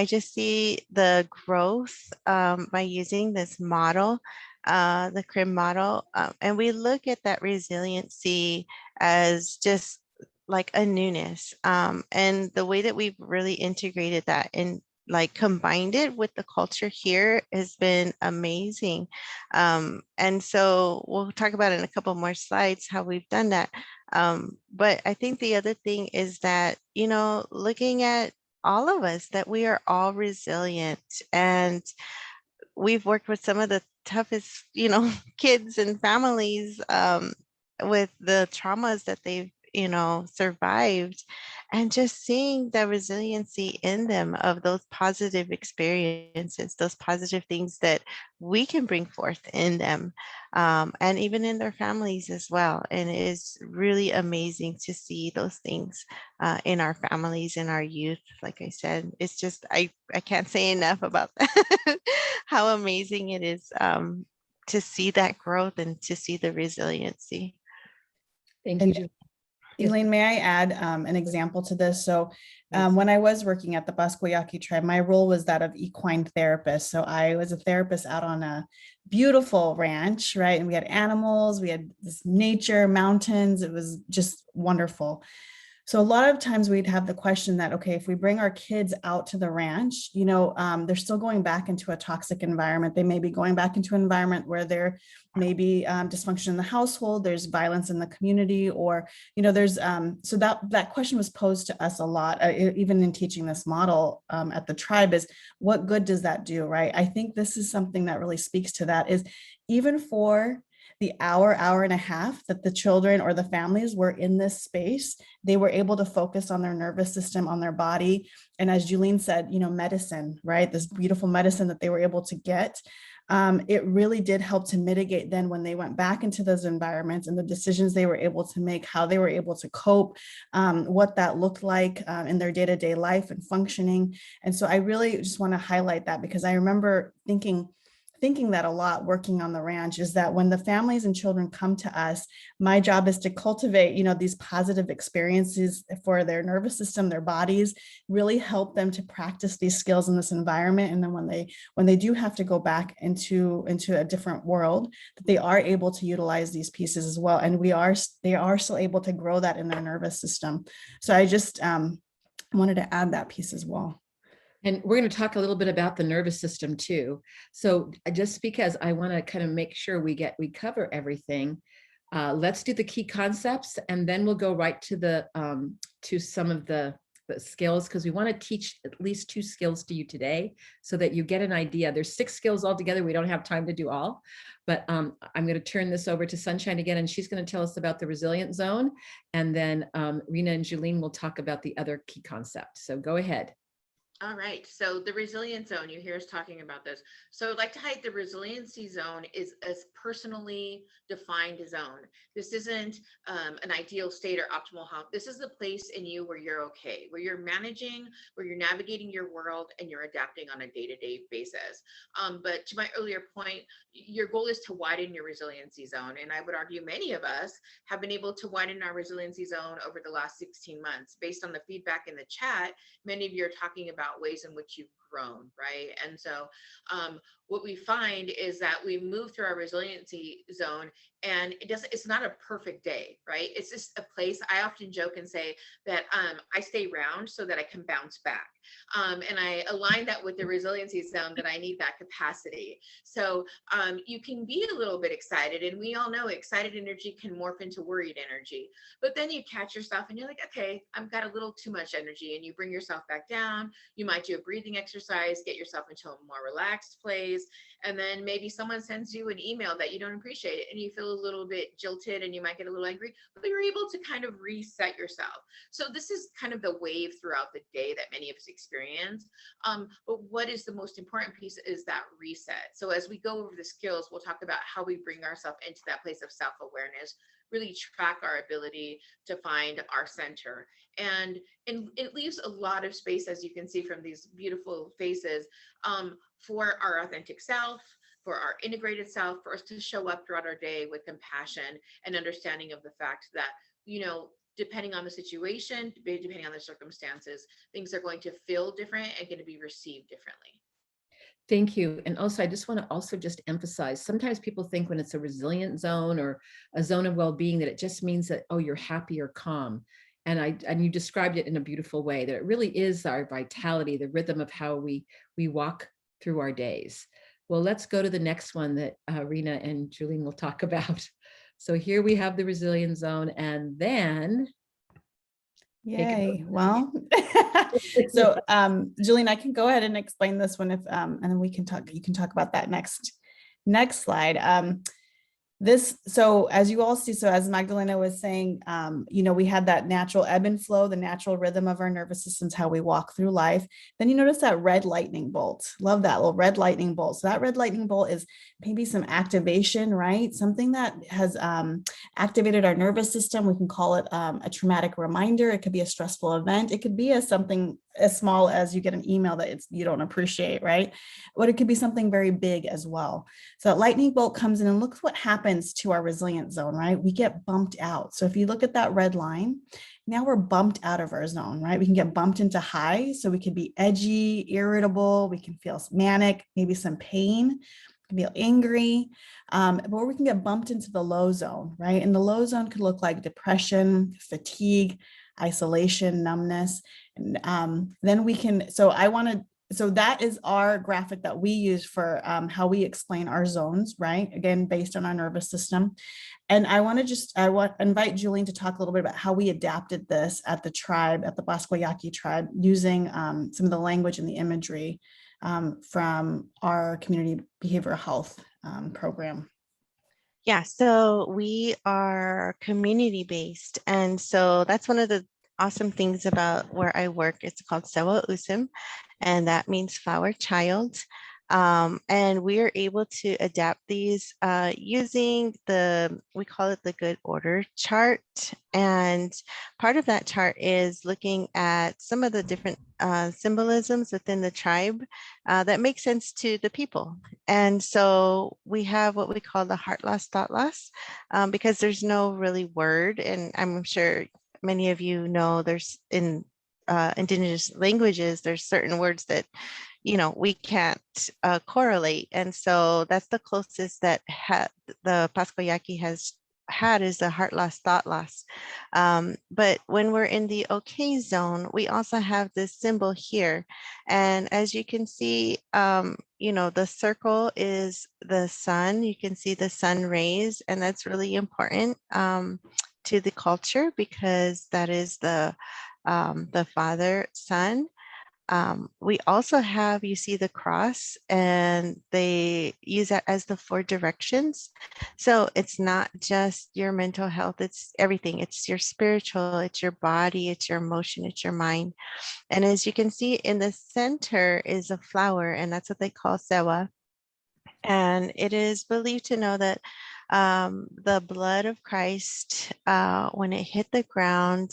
[SPEAKER 6] just see the growth by using this model, the CRIM model, and we look at that resiliency as just like a newness, and the way that we've really integrated that and like combined it with the culture here has been amazing. And so we'll talk about in a couple more slides how we've done that. But I think the other thing is that, looking at all of us, that we are all resilient. And we've worked with some of the toughest, kids and families with the traumas that they've, survived, and just seeing the resiliency in them of those positive experiences, those positive things that we can bring forth in them, and even in their families as well. And it is really amazing to see those things in our families, in our youth. Like I said, it's just, I can't say enough about that. How amazing it is to see that growth and to see the resiliency.
[SPEAKER 3] Thank
[SPEAKER 5] And
[SPEAKER 3] you, Julie. Yes.
[SPEAKER 5] Elaine, may I add an example to this? So
[SPEAKER 3] Yes.
[SPEAKER 5] when I was working at the Pascua-Yaqui tribe, my role was that of equine therapist. So I was a therapist out on a beautiful ranch, right? And we had animals, we had this nature, mountains. It was just wonderful. So a lot of times we'd have the question that, okay, if we bring our kids out to the ranch, they're still going back into a toxic environment. They may be going back into an environment where there may be dysfunction in the household, there's violence in the community, or, there's, so that question was posed to us a lot, even in teaching this model at the tribe, is what good does that do, right? I think this is something that really speaks to that, is even for the hour and a half that the children or the families were in this space, they were able to focus on their nervous system, on their body. And as Julene said, medicine, right? This beautiful medicine that they were able to get. It really did help to mitigate then when they went back into those environments and the decisions they were able to make, how they were able to cope, what that looked like in their day-to-day life and functioning. And so I really just want to highlight that, because I remember thinking that a lot working on the ranch, is that when the families and children come to us, my job is to cultivate, these positive experiences for their nervous system, their bodies, really help them to practice these skills in this environment. And then when they do have to go back into a different world, that they are able to utilize these pieces as well. And they are still able to grow that in their nervous system. So I just wanted to add that piece as well.
[SPEAKER 3] And we're going to talk a little bit about the nervous system too. So just because I want to kind of make sure we cover everything, let's do the key concepts, and then we'll go right to to some of the skills, because we want to teach at least 2 skills to you today so that you get an idea. There's 6 skills altogether. We don't have time to do all, but I'm going to turn this over to Sunshine again, and she's going to tell us about the resilient zone. And then Rena and Julene will talk about the other key concept. So go ahead.
[SPEAKER 4] All right, so the resilience zone, you hear us talking about this. So I'd like to highlight the resiliency zone is a personally defined zone. This isn't an ideal state or optimal health. This is the place in you where you're okay, where you're managing, where you're navigating your world, and you're adapting on a day-to-day basis. But to my earlier point, your goal is to widen your resiliency zone. And I would argue many of us have been able to widen our resiliency zone over the last 16 months. Based on the feedback in the chat, many of you are talking about ways in which you've grown, right? And so what we find is that we move through our resiliency zone, and it's not a perfect day, right? It's just a place. I often joke and say that I stay round so that I can bounce back. And I align that with the resiliency zone, that I need that capacity. So you can be a little bit excited, and we all know excited energy can morph into worried energy. But then you catch yourself and you're like, okay, I've got a little too much energy, and you bring yourself back down. You might do a breathing exercise, get yourself into a more relaxed place. And then maybe someone sends you an email that you don't appreciate it, and you feel a little bit jilted, and you might get a little angry, but you're able to kind of reset yourself. So this is kind of the wave throughout the day that many of us experience. But what is the most important piece is that reset. So as we go over the skills, we'll talk about how we bring ourselves into that place of self-awareness, really track our ability to find our center. And it leaves a lot of space, as you can see from these beautiful faces, for our authentic self, for our integrated self, for us to show up throughout our day with compassion and understanding of the fact that, depending on the situation, depending on the circumstances, things are going to feel different and going to be received differently.
[SPEAKER 3] Thank you. And also, I just want to also just emphasize, sometimes people think when it's a resilient zone or a zone of well-being that it just means that, oh, you're happy or calm. And you described it in a beautiful way, that it really is our vitality, the rhythm of how we walk through our days. Well, let's go to the next one that Rena and Julene will talk about. So here we have the resilient zone, and then
[SPEAKER 5] Yay. Well, so Julian, I can go ahead and explain this one if and then we can talk, you can talk about that next slide. So as you all see, so as Magdalena was saying, we had that natural ebb and flow, the natural rhythm of our nervous systems, how we walk through life. Then you notice that red lightning bolt. Love that little red lightning bolt. So that red lightning bolt is maybe some activation, right? Something that has activated our nervous system. We can call it a traumatic reminder. It could be a stressful event. It could be something as small as you get an email that you don't appreciate, right? But it could be something very big as well. So that lightning bolt comes in and look what happens to our resilient zone, right? We get bumped out. So if you look at that red line, now we're bumped out of our zone, right? We can get bumped into high. So we can be edgy, irritable. We can feel manic, maybe some pain. We can feel angry, or we can get bumped into the low zone, right? And the low zone could look like depression, fatigue, isolation, numbness. And then we can, so that is our graphic that we use for how we explain our zones, right? Again, based on our nervous system. And I want to invite Julian to talk a little bit about how we adapted this at the tribe, at the Pascua Yaqui tribe, using some of the language and the imagery from our community behavioral health program.
[SPEAKER 6] Yeah, so we are community-based. And so that's one of the awesome things about where I work. It's called Sewa Usum, and that means flower child. And we are able to adapt these using we call it the good order chart. And part of that chart is looking at some of the different symbolisms within the tribe that make sense to the people. And so we have what we call the heart loss, thought loss, because there's no really word. And I'm sure many of you know there's in indigenous languages, there's certain words that we can't correlate. And so that's the closest that the Pascua Yaqui has had is the heart loss, thought loss. But when we're in the okay zone, we also have this symbol here. And as you can see, the circle is the sun. You can see the sun rays, and that's really important to the culture because that is the father, son. We also have, you see the cross, and they use that as the 4 directions. So it's not just your mental health, it's everything. It's your spiritual, it's your body, it's your emotion, it's your mind. And as you can see in the center is a flower, and that's what they call sewa. And it is believed to know that the blood of Christ, when it hit the ground,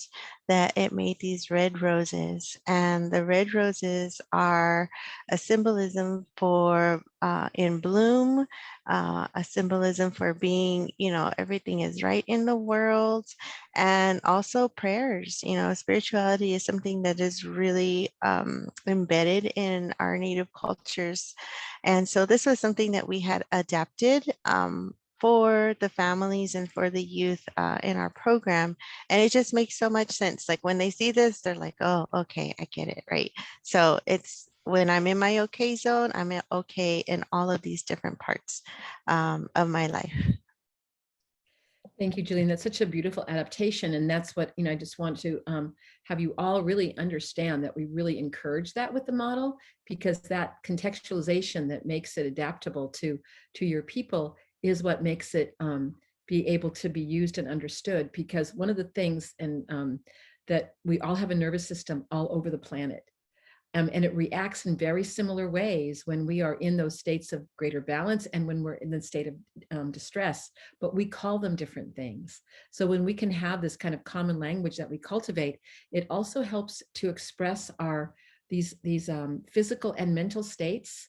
[SPEAKER 6] that it made these red roses. And the red roses are a symbolism for in bloom, a symbolism for being, everything is right in the world, and also prayers. Spirituality is something that is really embedded in our native cultures. And so this was something that we had adapted for the families and for the youth in our program. And it just makes so much sense. Like when they see this, they're like, oh, okay, I get it, right? So it's when I'm in my okay zone, I'm okay in all of these different parts of my life.
[SPEAKER 3] Thank you, Julian. That's such a beautiful adaptation. And that's what, I just want to have you all really understand that we really encourage that with the model, because that contextualization that makes it adaptable to your people is what makes it be able to be used and understood. Because one of the things that we all have a nervous system all over the planet. And it reacts in very similar ways when we are in those states of greater balance and when we're in the state of distress, but we call them different things. So when we can have this kind of common language that we cultivate, it also helps to express these physical and mental states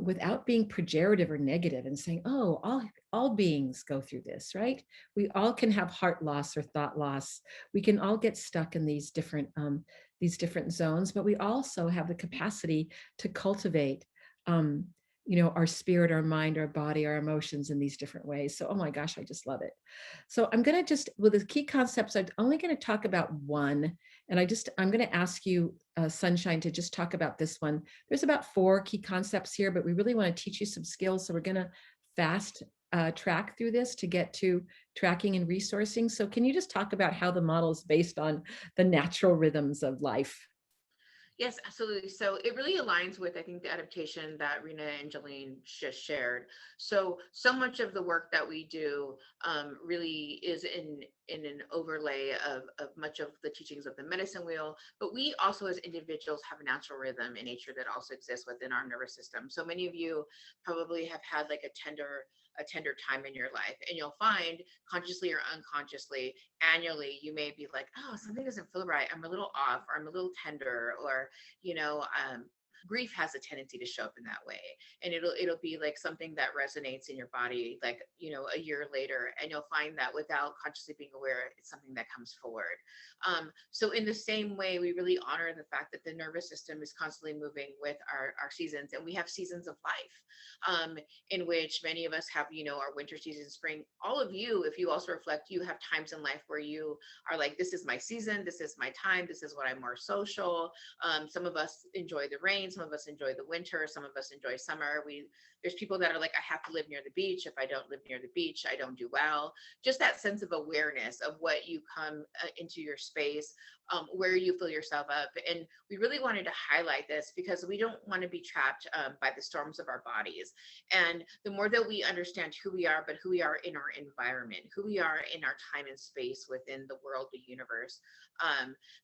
[SPEAKER 3] without being pejorative or negative and saying, oh, all beings go through this, right? We all can have heart loss or thought loss. We can all get stuck in these different zones, but we also have the capacity to cultivate, our spirit, our mind, our body, our emotions in these different ways. So, oh my gosh, I just love it. So I'm going to with the key concepts, I'm only going to talk about one. And I'm going to ask you, Sunshine, to just talk about this one. There's about 4 key concepts here, but we really want to teach you some skills. So we're going to fast track through this to get to tracking and resourcing. So can you just talk about how the model is based on the natural rhythms of life?
[SPEAKER 4] Yes, absolutely. So it really aligns with, I think, the adaptation that Rena and Jolene just shared. So much of the work that we do really is in an overlay of much of the teachings of the medicine wheel, but we also as individuals have a natural rhythm in nature that also exists within our nervous system. So many of you probably have had like a tender time in your life, and you'll find consciously or unconsciously annually you may be like, oh, something doesn't feel right, I'm a little off, or I'm a little tender, or grief has a tendency to show up in that way, and it'll be like something that resonates in your body like a year later, and you'll find that without consciously being aware, it's something that comes forward. So in the same way, we really honor the fact that the nervous system is constantly moving with our seasons, and we have seasons of life, in which many of us have our winter season, spring. All of you, if you also reflect, you have times in life where you are like, this is my season, this is my time, this is when I'm more social. Some of us enjoy the rain, some of us enjoy the winter, some of us enjoy summer. There's people that are like, I have to live near the beach. If I don't live near the beach, I don't do well. Just that sense of awareness of what you come into your space, where you fill yourself up. And we really wanted to highlight this because we don't want to be trapped by the storms of our bodies. And the more that we understand who we are, but who we are in our environment, who we are in our time and space within the world, the universe,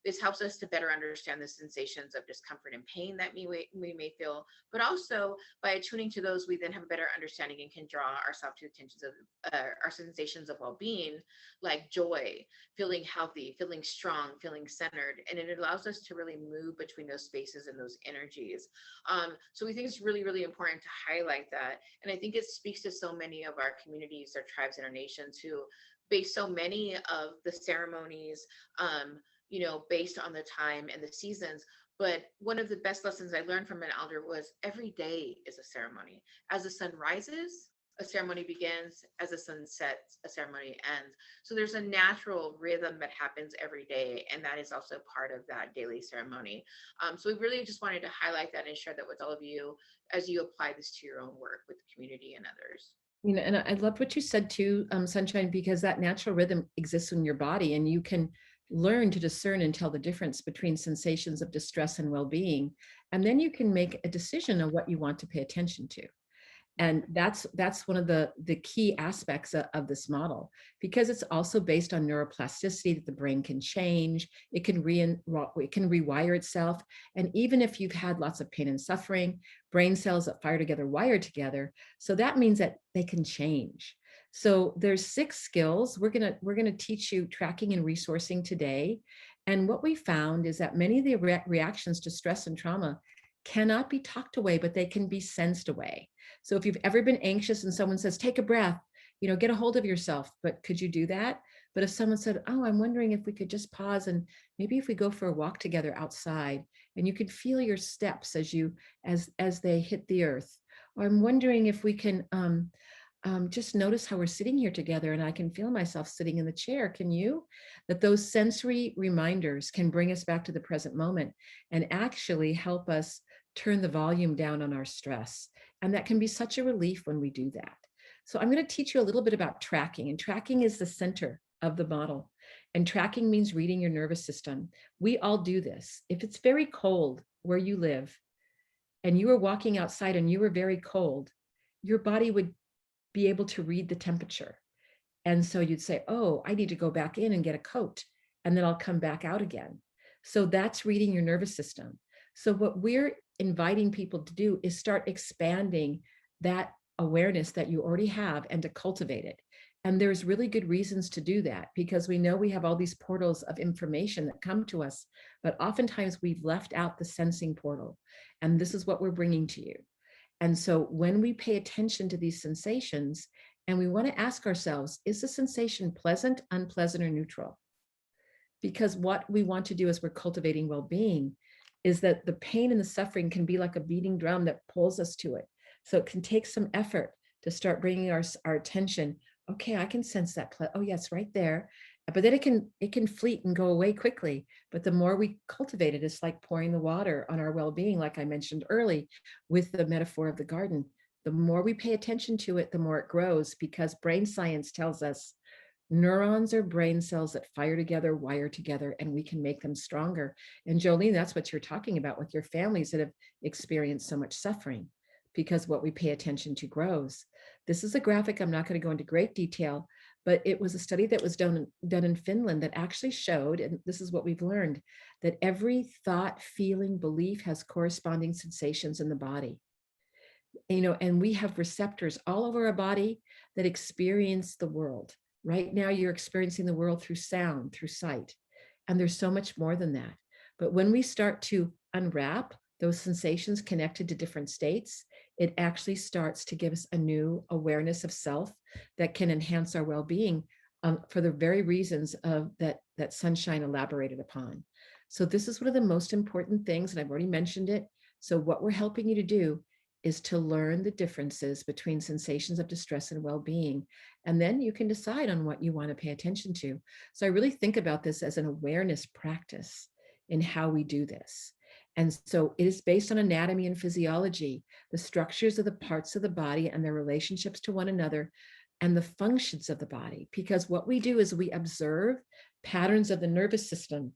[SPEAKER 4] this helps us to better understand the sensations of discomfort and pain that we may feel, but also by attuning to those, we then have a better understanding and can draw ourselves to attentions of our sensations of well-being, like joy, feeling healthy, feeling strong, feeling centered, and it allows us to really move between those spaces and those energies. So we think it's really, really important to highlight that, and I think it speaks to so many of our communities, our tribes, and our nations who base so many of the ceremonies, based on the time and the seasons. But one of the best lessons I learned from an elder was every day is a ceremony. As the sun rises, a ceremony begins. As the sun sets, a ceremony ends. So there's a natural rhythm that happens every day, and that is also part of that daily ceremony. So we really just wanted to highlight that and share that with all of you as you apply this to your own work with the community and others.
[SPEAKER 3] And I loved what you said too, Sunshine, because that natural rhythm exists in your body, and you can learn to discern and tell the difference between sensations of distress and well-being. And then you can make a decision on what you want to pay attention to. And that's one of the key aspects of this model, because it's also based on neuroplasticity, that the brain can change, it can rewire itself. And even if you've had lots of pain and suffering, brain cells that fire together wire together. So that means that they can change. So there's 6 skills. We're gonna teach you tracking and resourcing today. And what we found is that many of the reactions to stress and trauma cannot be talked away, but they can be sensed away. So if you've ever been anxious and someone says, take a breath, get a hold of yourself, but could you do that? But if someone said, oh, I'm wondering if we could just pause and maybe if we go for a walk together outside, and you could feel your steps as they hit the earth. Or I'm wondering if we can just notice how we're sitting here together, and I can feel myself sitting in the chair. Can you? That those sensory reminders can bring us back to the present moment and actually help us turn the volume down on our stress. And that can be such a relief when we do that. So I'm going to teach you a little bit about tracking, and tracking is the center of the model. And tracking means reading your nervous system. We all do this. If it's very cold where you live and you were walking outside and you were very cold, your body would be able to read the temperature. And so you'd say, oh, I need to go back in and get a coat, and then I'll come back out again. So that's reading your nervous system. So what we're inviting people to do is start expanding that awareness that you already have and to cultivate it. And there's really good reasons to do that, because we know we have all these portals of information that come to us, but oftentimes we've left out the sensing portal. And this is what we're bringing to you. And so when we pay attention to these sensations, and we want to ask ourselves, is the sensation pleasant, unpleasant, or neutral? Because what we want to do as we're cultivating well-being is that the pain and the suffering can be like a beating drum that pulls us to it. So it can take some effort to start bringing our attention. Okay, I can sense that. Oh, yes, right there. But then it can fleet and go away quickly. But the more we cultivate it, it's like pouring the water on our well-being, like I mentioned early with the metaphor of the garden. The more we pay attention to it, the more it grows, because brain science tells us neurons are brain cells that fire together, wire together, and we can make them stronger. And Jolene, that's what you're talking about with your families that have experienced so much suffering, because what we pay attention to grows. This is a graphic. I'm not going to go into great detail, but it was a study that was done in Finland that actually showed, and this is what we've learned, that every thought, feeling, belief has corresponding sensations in the body. And we have receptors all over our body that experience the world. Right now, you're experiencing the world through sound, through sight, and there's so much more than that. But when we start to unwrap those sensations connected to different states, it actually starts to give us a new awareness of self that can enhance our well-being, for the very reasons of that Sunshine elaborated upon. So this is one of the most important things, and I've already mentioned it. So what we're helping you to do is to learn the differences between sensations of distress and well-being. And then you can decide on what you want to pay attention to. So I really think about this as an awareness practice in how we do this. And so it is based on anatomy and physiology, the structures of the parts of the body and their relationships to one another, and the functions of the body. Because what we do is we observe patterns of the nervous system.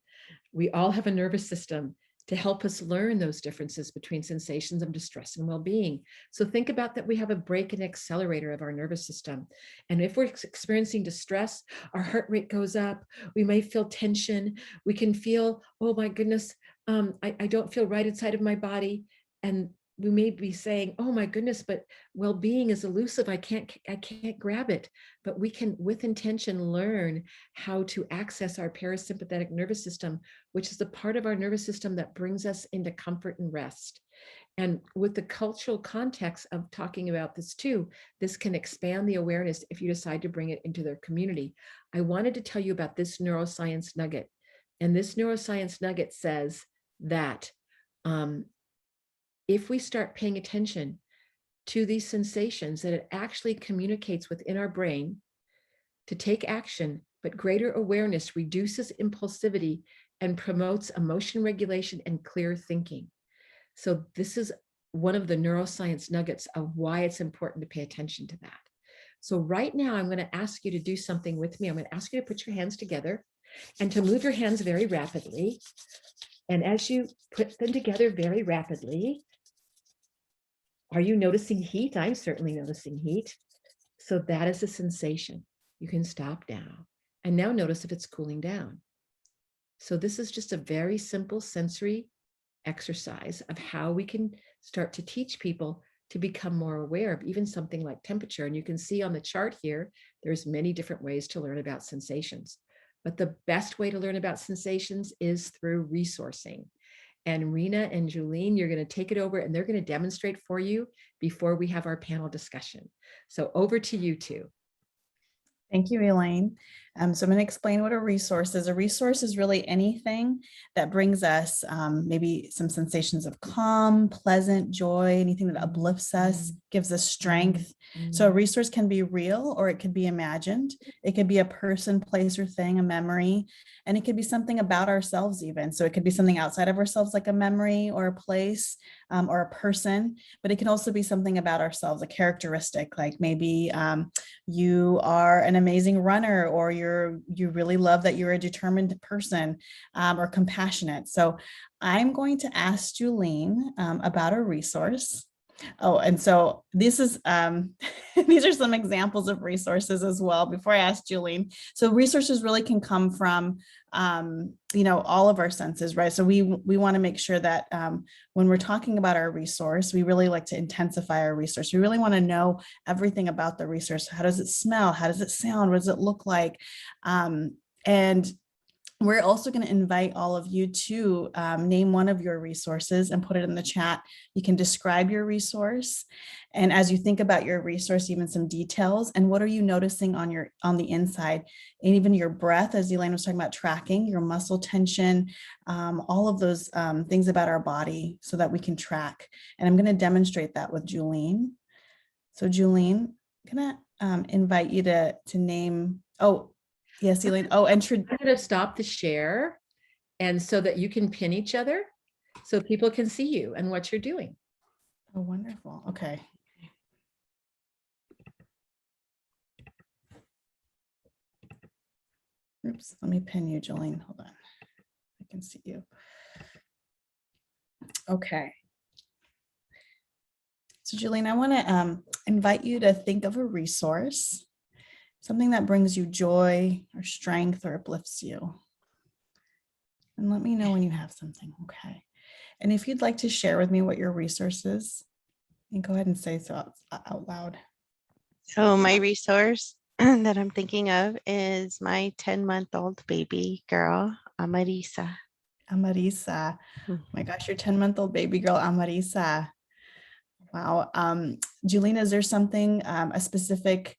[SPEAKER 3] We all have a nervous system to help us learn those differences between sensations of distress and well-being. So think about that we have a brake and accelerator of our nervous system. And if we're experiencing distress, our heart rate goes up, we may feel tension, we can feel, oh my goodness, I don't feel right inside of my body. And we may be saying, oh my goodness, but well-being is elusive. I can't grab it. But we can, with intention, learn how to access our parasympathetic nervous system, which is the part of our nervous system that brings us into comfort and rest. And with the cultural context of talking about this too, this can expand the awareness if you decide to bring it into their community. I wanted to tell you about this neuroscience nugget. And this neuroscience nugget says that if we start paying attention to these sensations, that it actually communicates within our brain to take action, but greater awareness reduces impulsivity and promotes emotion regulation and clear thinking. So this is one of the neuroscience nuggets of why it's important to pay attention to that. So right now, I'm going to ask you to do something with me. I'm going to ask you to put your hands together and to move your hands very rapidly. And as you put them together very rapidly, are you noticing heat? I'm certainly noticing heat. So that is a sensation. You can stop now. And now notice if it's cooling down. So this is just a very simple sensory exercise of how we can start to teach people to become more aware of even something like temperature. And you can see on the chart here, there's many different ways to learn about sensations. But the best way to learn about sensations is through resourcing. And Rena and Julene, you're going to take it over and they're going to demonstrate for you before we have our panel discussion. So over to you two.
[SPEAKER 5] Thank you, Elaine. So I'm going to explain what a resource is. A resource is really anything that brings us maybe some sensations of calm, pleasant, joy, anything that uplifts us, gives us strength. So a resource can be real or it could be imagined. It could be a person, place, or thing, a memory, and it could be something about ourselves even. So it could be something outside of ourselves, like a memory or a place or a person, but it can also be something about ourselves, a characteristic, like maybe you are an amazing runner, or you really love that you're a determined person or compassionate. So I'm going to ask Julene about a resource. Oh, and so this is these are some examples of resources as well before I ask Julene. So resources really can come from all of our senses, right? So we want to make sure that when we're talking about our resource, we really like to intensify our resource. We really want to know everything about the resource. How does it smell? How does it sound? What does it look like? And we're also going to invite all of you to name one of your resources and put it in the chat. You can describe your resource. And as you think about your resource, even some details, and what are you noticing on the inside, and even your breath, as Elaine was talking about, tracking your muscle tension, all of those things about our body so that we can track. And I'm going to demonstrate that with Julene. So Julene, I'm going to invite you to name, yes, Elaine. Oh, and
[SPEAKER 3] I'm going to stop the share, and so that you can pin each other so people can see you and what you're doing.
[SPEAKER 5] Oh, wonderful. Okay. Oops, let me pin you, Jolene. Hold on. I can see you. Okay. So Jolene, I want to invite you to think of a resource, something that brings you joy or strength or uplifts you. And let me know when you have something, okay? And if you'd like to share with me what your resource is, you can go ahead and say so out loud.
[SPEAKER 6] So my resource that I'm thinking of is my 10-month-old baby girl, Amarisa.
[SPEAKER 5] Amarisa. Oh my gosh, your 10-month-old baby girl, Amarisa. Wow. Julina, is there something, a specific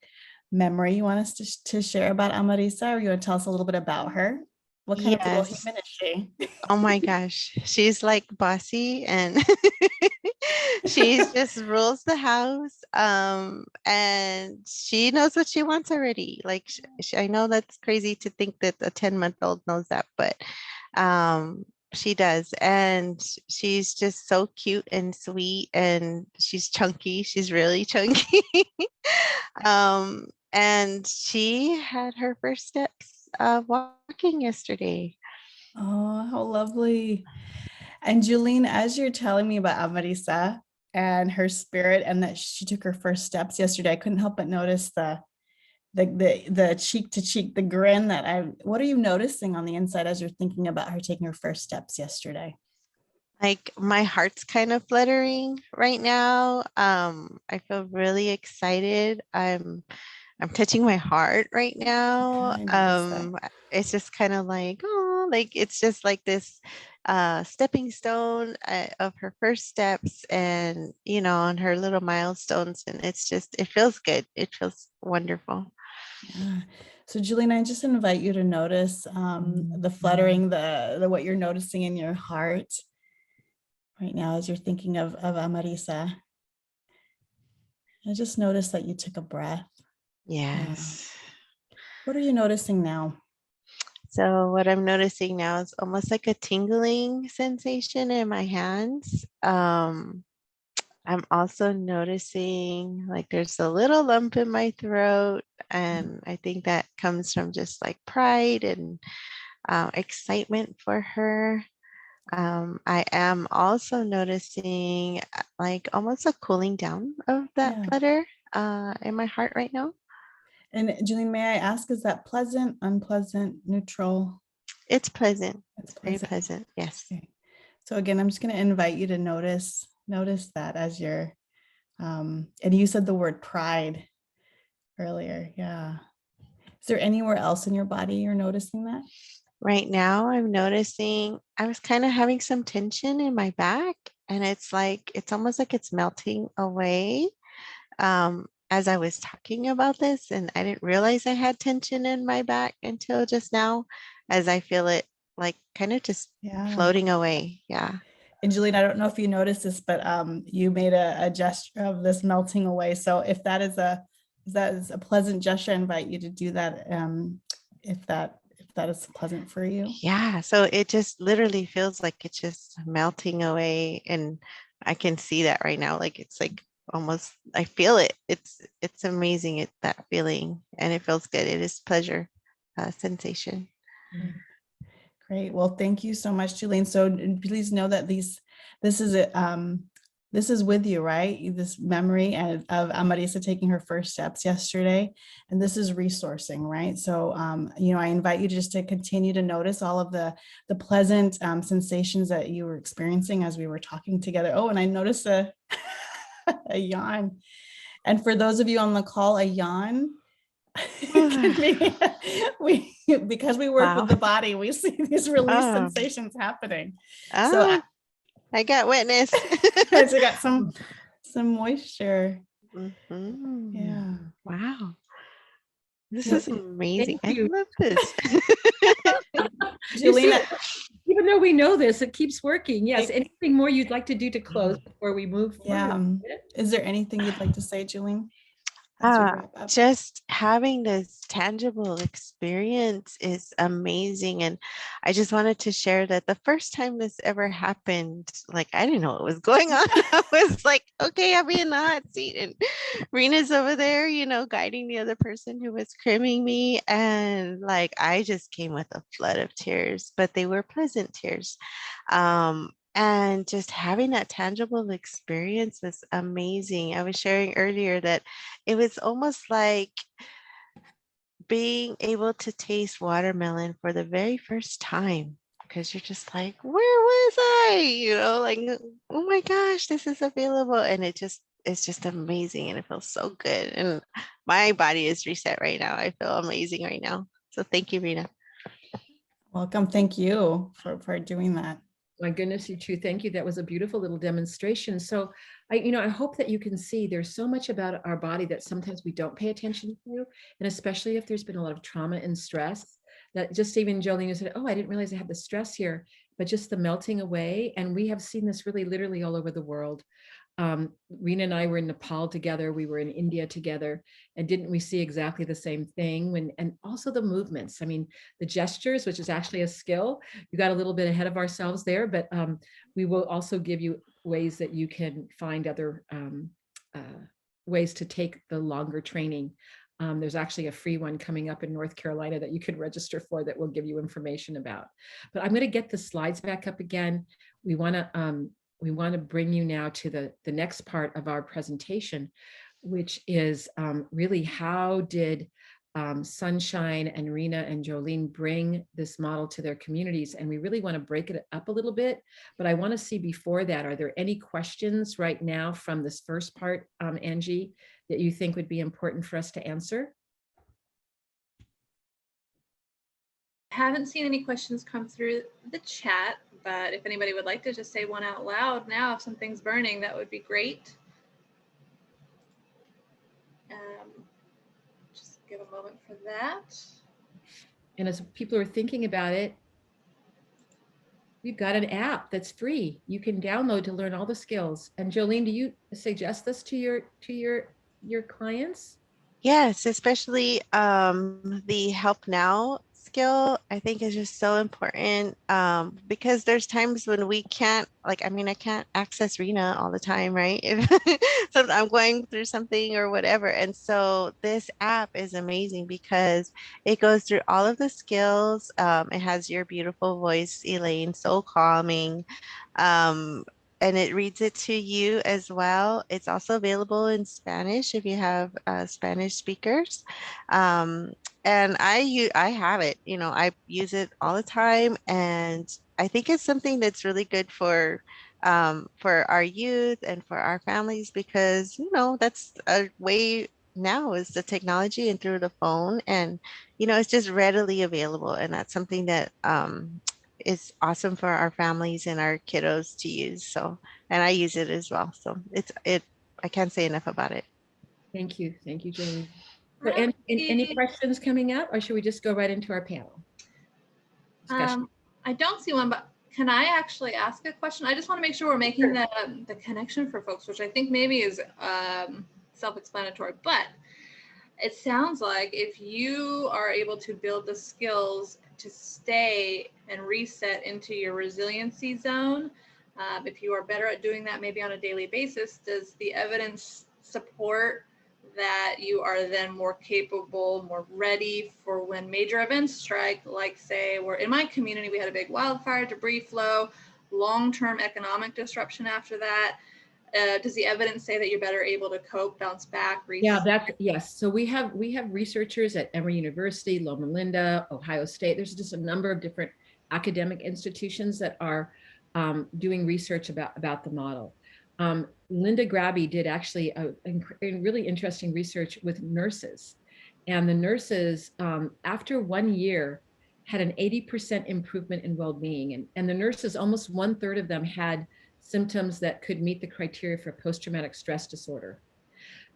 [SPEAKER 5] memory you want us to share about Amarisa, or you want to tell us a little bit about her? What kind of little
[SPEAKER 6] Yes.
[SPEAKER 5] human is she?
[SPEAKER 6] Oh my gosh, she's like bossy and she just rules the house. And she knows what she wants already. Like I know that's crazy to think that a 10-month-old knows that, but she does. And she's just so cute and sweet, and she's chunky. She's really chunky. And she had her first steps of walking yesterday.
[SPEAKER 5] Oh, how lovely. And Julene, as you're telling me about Amarisa and her spirit and that she took her first steps yesterday, I couldn't help but notice the cheek to cheek, the grin what are you noticing on the inside as you're thinking about her taking her first steps yesterday?
[SPEAKER 6] Like my heart's kind of fluttering right now. I feel really excited. I'm touching my heart right now.
[SPEAKER 5] I noticed that.
[SPEAKER 6] It's just kind of like, oh, like it's just like this stepping stone of her first steps, and on her little milestones, and it feels good. It feels wonderful.
[SPEAKER 5] Yeah. So Julene, I just invite you to notice the fluttering, the what you're noticing in your heart right now as you're thinking of Amarisa. And just notice that you took a breath.
[SPEAKER 6] Yes.
[SPEAKER 5] What are you noticing now?
[SPEAKER 6] So what I'm noticing now is almost like a tingling sensation in my hands. I'm also noticing like there's a little lump in my throat, and I think that comes from just like pride and excitement for her. I am also noticing like almost a cooling down of that flutter in my heart right now.
[SPEAKER 5] And Julene, may I ask, is that pleasant, unpleasant, neutral?
[SPEAKER 6] It's pleasant.
[SPEAKER 5] It's
[SPEAKER 6] very pleasant. Yes.
[SPEAKER 5] Okay. So again, I'm just going to invite you to notice that as you're, and you said the word pride earlier. Yeah. Is there anywhere else in your body you're noticing that?
[SPEAKER 6] Right now, I'm noticing I was kind of having some tension in my back, and it's almost like it's melting away. As I was talking about this, and I didn't realize I had tension in my back until just now, as I feel it like kind of just floating away. Yeah.
[SPEAKER 5] And Julene, I don't know if you noticed this, but you made a gesture of this melting away. So if that is a pleasant gesture, I invite you to do that. If that is pleasant for you.
[SPEAKER 6] Yeah. So it just literally feels like it's just melting away, and I can see that right now. Like it's like almost I feel it. It's amazing that feeling, and it feels good. It is pleasure sensation.
[SPEAKER 5] Great. Well, thank you so much, Julene. So please know that this is with you, right? This memory of Amarisa taking her first steps yesterday, and this is resourcing, right? So, I invite you just to continue to notice all of the pleasant sensations that you were experiencing as we were talking together. Oh, and I noticed a yawn. And for those of you on the call, a yawn because we work with the body, we see these release sensations happening. So
[SPEAKER 6] I got witness.
[SPEAKER 5] I got some moisture.
[SPEAKER 6] Yeah. Wow. This is amazing.
[SPEAKER 3] Thank you.
[SPEAKER 6] I love this.
[SPEAKER 5] Julina,
[SPEAKER 3] even though we know this, it keeps working. Yes. Anything more you'd like to do to close before we move forward?
[SPEAKER 5] Is there anything you'd like to say, Julene? as we wrap up?
[SPEAKER 6] Just having this tangible experience is amazing. And I just wanted to share that the first time this ever happened, like I didn't know what was going on. I was like, okay, I'll be in the hot seat. And Rena's over there, guiding the other person who was crimming me. And like I just came with a flood of tears, but they were pleasant tears. And just having that tangible experience was amazing. I was sharing earlier that it was almost like being able to taste watermelon for the very first time, because you're just like, where was I? Like, oh my gosh, this is available. And it's just amazing, and it feels so good. And my body is reset right now. I feel amazing right now. So thank you, Rena.
[SPEAKER 5] Welcome. Thank you for doing that.
[SPEAKER 3] My goodness, you too. Thank you. That was a beautiful little demonstration. So I hope that you can see there's so much about our body that sometimes we don't pay attention to. And especially if there's been a lot of trauma and stress, that just even Jolene said, oh, I didn't realize I had the stress here, but just the melting away. And we have seen this really literally all over the world. Rena and I were in Nepal together. We were in India together, and didn't we see exactly the same thing? And also the movements. I mean, the gestures, which is actually a skill. You got a little bit ahead of ourselves there, but we will also give you ways that you can find other ways to take the longer training. There's actually a free one coming up in North Carolina that you can register for that will give you information about. But I'm going to get the slides back up again. We want to bring you now to the next part of our presentation, which is really how did Sunshine and Rena and Jolene bring this model to their communities. And we really want to break it up a little bit, but I want to see before that, are there any questions right now from this first part, Angie, that you think would be important for us to answer?
[SPEAKER 2] I haven't seen any questions come through the chat, but if anybody would like to just say one out loud now, if something's burning, that would be great. Just give a moment for that.
[SPEAKER 3] And as people are thinking about it, we've got an app that's free. You can download to learn all the skills. And Jolene, do you suggest this to your clients?
[SPEAKER 6] Yes, especially the help now skill, I think is just so important, because there's times when we can't, I can't access Rena all the time, right? If so I'm going through something or whatever. And so this app is amazing because it goes through all of the skills. It has your beautiful voice, Elaine, so calming. And it reads it to you as well. It's also available in Spanish if you have Spanish speakers. And I have it, I use it all the time. And I think it's something that's really good for our youth and for our families, because, that's a way now is the technology and through the phone. And, it's just readily available. And that's something that is awesome for our families and our kiddos to use. So, and I use it as well. So I can't say enough about it.
[SPEAKER 3] Thank you, Jolene. So, any questions coming up, or should we just go right into our panel discussion?
[SPEAKER 2] I don't see one, but can I actually ask a question? I just want to make sure we're making the connection for folks, which I think maybe is self-explanatory, but it sounds like if you are able to build the skills to stay and reset into your resiliency zone, if you are better at doing that maybe on a daily basis, does the evidence support that you are then more capable, more ready for when major events strike, like say, we're in my community, we had a big wildfire, debris flow, long-term economic disruption after that. Does the evidence say that you're better able to cope, bounce back, reset?
[SPEAKER 3] Yeah, yes. So we have researchers at Emory University, Loma Linda, Ohio State. There's just a number of different academic institutions that are doing research about the model. Linda Grabby did actually a really interesting research with nurses, and the nurses after 1 year had an 80% improvement in well-being, and the nurses, almost 1/3 of them had symptoms that could meet the criteria for post-traumatic stress disorder.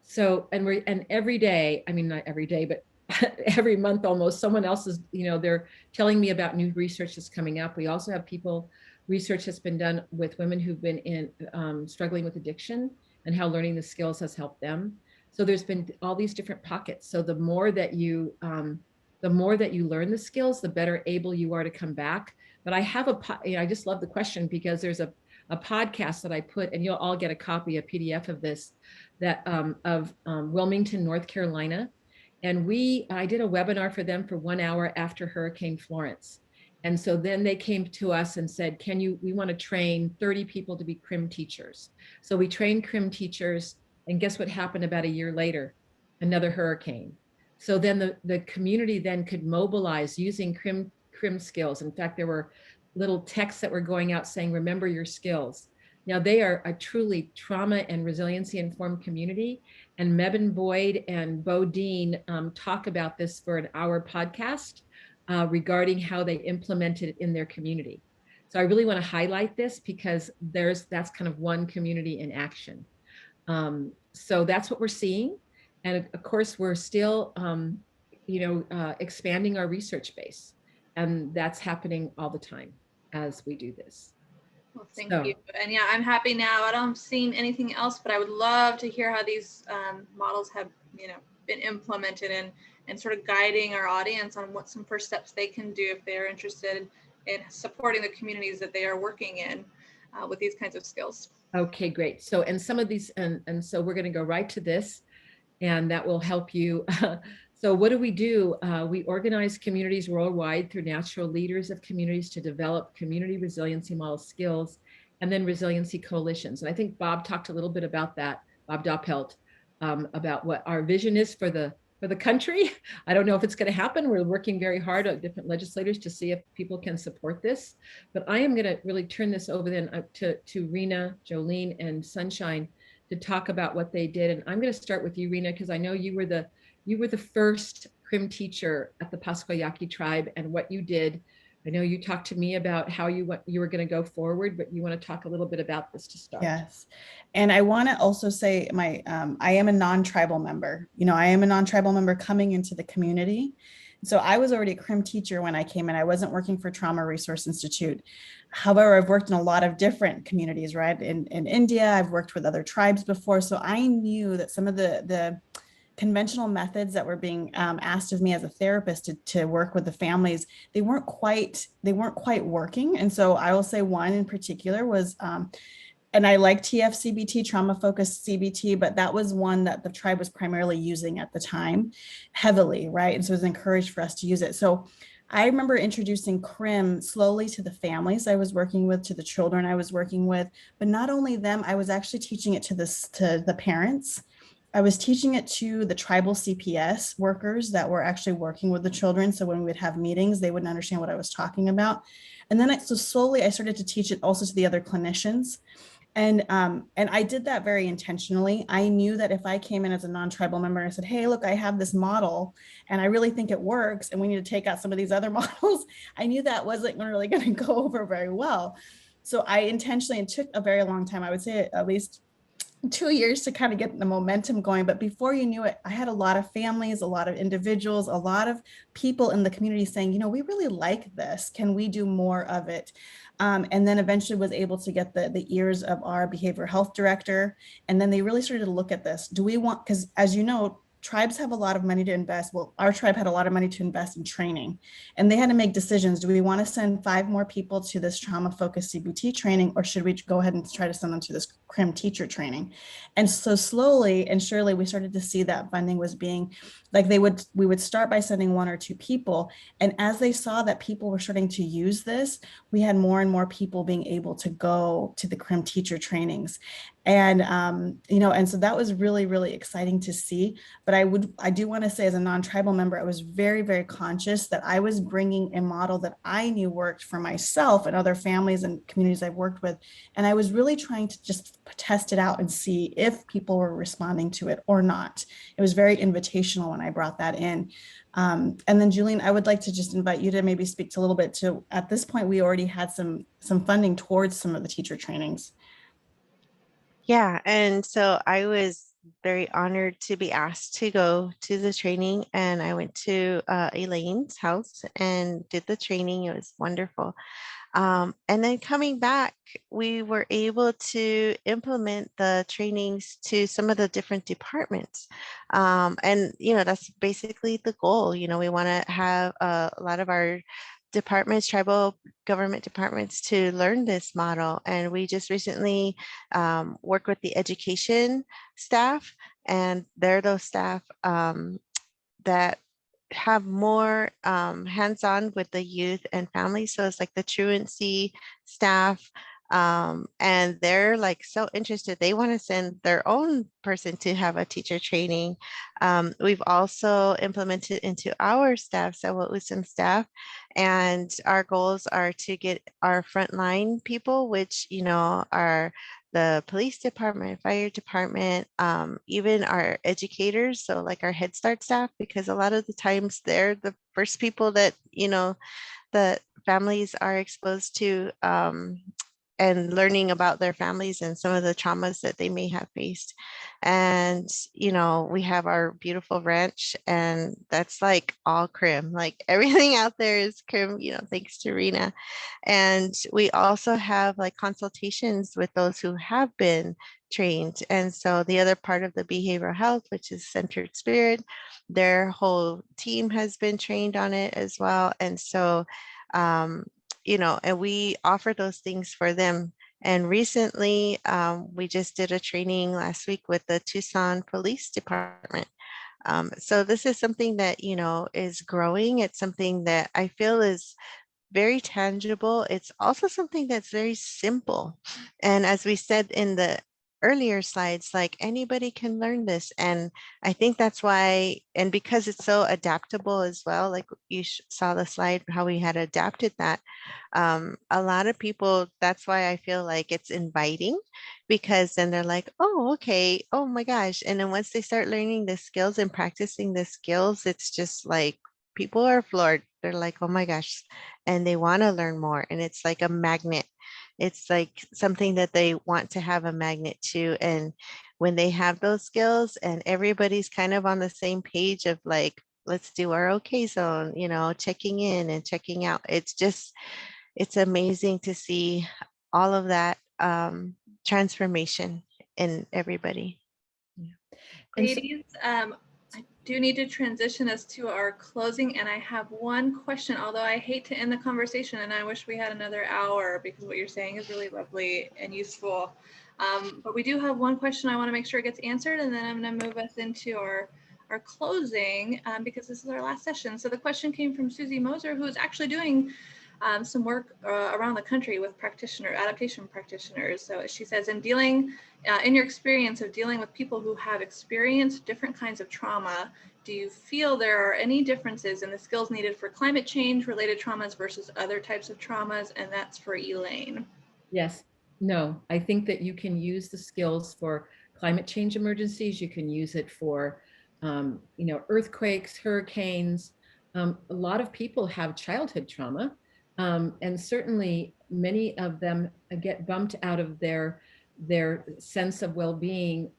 [SPEAKER 3] So, and every day, I mean, not every day, but every month almost, someone else is, they're telling me about new research that's coming up. We also have research that's been done with women who've been struggling with addiction, and how learning the skills has helped them. So there's been all these different pockets. So the more that you learn the skills, the better able you are to come back. But I have I just love the question, because there's a podcast that I put, and you'll all get a copy, a PDF of this, that of Wilmington, North Carolina. And I did a webinar for them for 1 hour after Hurricane Florence. And so then they came to us and said, we want to train 30 people to be CRIM teachers. So we trained CRIM teachers, and guess what happened about a year later? Another hurricane. So then the community then could mobilize using CRIM skills. In fact, there were little texts that were going out saying, remember your skills. Now they are a truly trauma and resiliency informed community. And Mebane Boyd and Bo Dean talk about this for an hour podcast regarding how they implemented it in their community. So I really want to highlight this, because that's kind of one community in action. So that's what we're seeing. And of course, we're still, expanding our research base. And that's happening all the time as we do this.
[SPEAKER 2] Well, thank you. And yeah, I'm happy now. I don't see anything else, but I would love to hear how these models have, been implemented and sort of guiding our audience on what some first steps they can do if they're interested in supporting the communities that they are working in with these kinds of skills.
[SPEAKER 3] Okay, great. So, and some of these, and so we're going to go right to this, and that will help you. So what do? We organize communities worldwide through natural leaders of communities to develop community resiliency model skills, and then resiliency coalitions. And I think Bob talked a little bit about that, Bob Doppelt, about what our vision is for the country. I don't know if it's going to happen. We're working very hard on different legislators to see if people can support this. But I am going to really turn this over then to Rena, Jolene, and Sunshine to talk about what they did. And I'm going to start with you, Rena, because I know you were the first CRIM teacher at the Pasquayaki tribe, and what you did. I know you talked to me about how you were going to go forward, but you want to talk a little bit about this to start.
[SPEAKER 5] Yes. And I want to also say I am a non-tribal member. I am a non-tribal member coming into the community. So I was already a CRIM teacher when I came in. I wasn't working for Trauma Resource Institute. However, I've worked in a lot of different communities, right? In India, I've worked with other tribes before. So I knew that some of the conventional methods that were being asked of me as a therapist to work with the families, they weren't quite working. And so I will say one in particular was, and I like TFCBT, trauma focused CBT, but that was one that the tribe was primarily using at the time heavily, right? And so it was encouraged for us to use it. So I remember introducing CRIM slowly to the families I was working with, to the children I was working with, but not only them, I was actually teaching it to the parents. I was teaching it to the tribal CPS workers that were actually working with the children. So when we would have meetings, they wouldn't understand what I was talking about. And then so slowly I started to teach it also to the other clinicians. And I did that very intentionally. I knew that if I came in as a non-tribal member and I said, hey, look, I have this model and I really think it works and we need to take out some of these other models, I knew that wasn't really going to go over very well. So I intentionally, it took a very long time, I would say at least 2 years to kind of get the momentum going. But before you knew it, I had a lot of families, a lot of individuals, a lot of people in the community saying, we really like this. Can we do more of it? And then eventually was able to get the ears of our behavioral health director. And then they really started to look at this. Do we want, because as you know, tribes have a lot of money to invest. Well, our tribe had a lot of money to invest in training, and they had to make decisions. Do we want to send 5 more people to this trauma focused CBT training, or should we go ahead and try to send them to this CRIM teacher training? And so slowly and surely we started to see that funding was being like, we would start by sending 1 or 2 people. And as they saw that people were starting to use this, we had more and more people being able to go to the CRIM teacher trainings. And, and so that was really, really exciting to see. But I do want to say, as a non-tribal member, I was very, very conscious that I was bringing a model that I knew worked for myself and other families and communities I've worked with. And I was really trying to just test it out and see if people were responding to it or not. It was very invitational when I brought that in. And then Jolene, I would like to just invite you to maybe speak to a little bit to, at this point, we already had some funding towards some of the teacher trainings.
[SPEAKER 6] Yeah, and so I was very honored to be asked to go to the training, and I went to Elaine's house and did the training. It was wonderful. And then coming back, we were able to implement the trainings to some of the different departments. And, that's basically the goal. We want to have a lot of our departments, tribal government departments, to learn this model. And we just recently worked with the education staff, and they're those staff that have more hands-on with the youth and families. So it's like the truancy staff, and they're like so interested. They want to send their own person to have a teacher training. We've also implemented into our staff, so some staff, and our goals are to get our frontline people, which are the police department, fire department, even our educators, so like our Head Start staff, because a lot of the times they're the first people that the families are exposed to, and learning about their families and some of the traumas that they may have faced. And we have our beautiful ranch, and that's like all crim, like everything out there is crim, thanks to Rena. And we also have like consultations with those who have been trained. And so the other part of the behavioral health, which is Centered Spirit, their whole team has been trained on it as well. And so and we offer those things for them. And recently, we just did a training last week with the Tucson Police Department. So this is something that, is growing. It's something that I feel is very tangible. It's also something that's very simple. And as we said in the earlier slides, like anybody can learn this. And I think that's why, and because it's so adaptable as well, like you saw the slide, how we had adapted that. A lot of people, that's why I feel like it's inviting, because then they're like, oh, okay, oh my gosh. And then once they start learning the skills and practicing the skills, it's just like, people are floored. They're like, oh my gosh, and they want to learn more. And it's like a magnet. It's like something that they want to have a magnet to. And when they have those skills and everybody's kind of on the same page of like, let's do our okay zone, checking in and checking out. It's amazing to see all of that transformation in everybody.
[SPEAKER 3] Yeah.
[SPEAKER 2] Ladies, I do need to transition us to our closing, and I have one question, although I hate to end the conversation and I wish we had another hour, because what you're saying is really lovely and useful. But we do have one question I want to make sure it gets answered, and then I'm going to move us into our closing, because this is our last session. So the question came from Susie Moser, who is actually doing some work around the country with adaptation practitioners. So she says, in your experience of dealing with people who have experienced different kinds of trauma, do you feel there are any differences in the skills needed for climate change related traumas versus other types of traumas? And that's for Elaine.
[SPEAKER 3] Yes. No, I think that you can use the skills for climate change emergencies. You can use it for, earthquakes, hurricanes. A lot of people have childhood trauma. And certainly many of them get bumped out of their sense of well-being,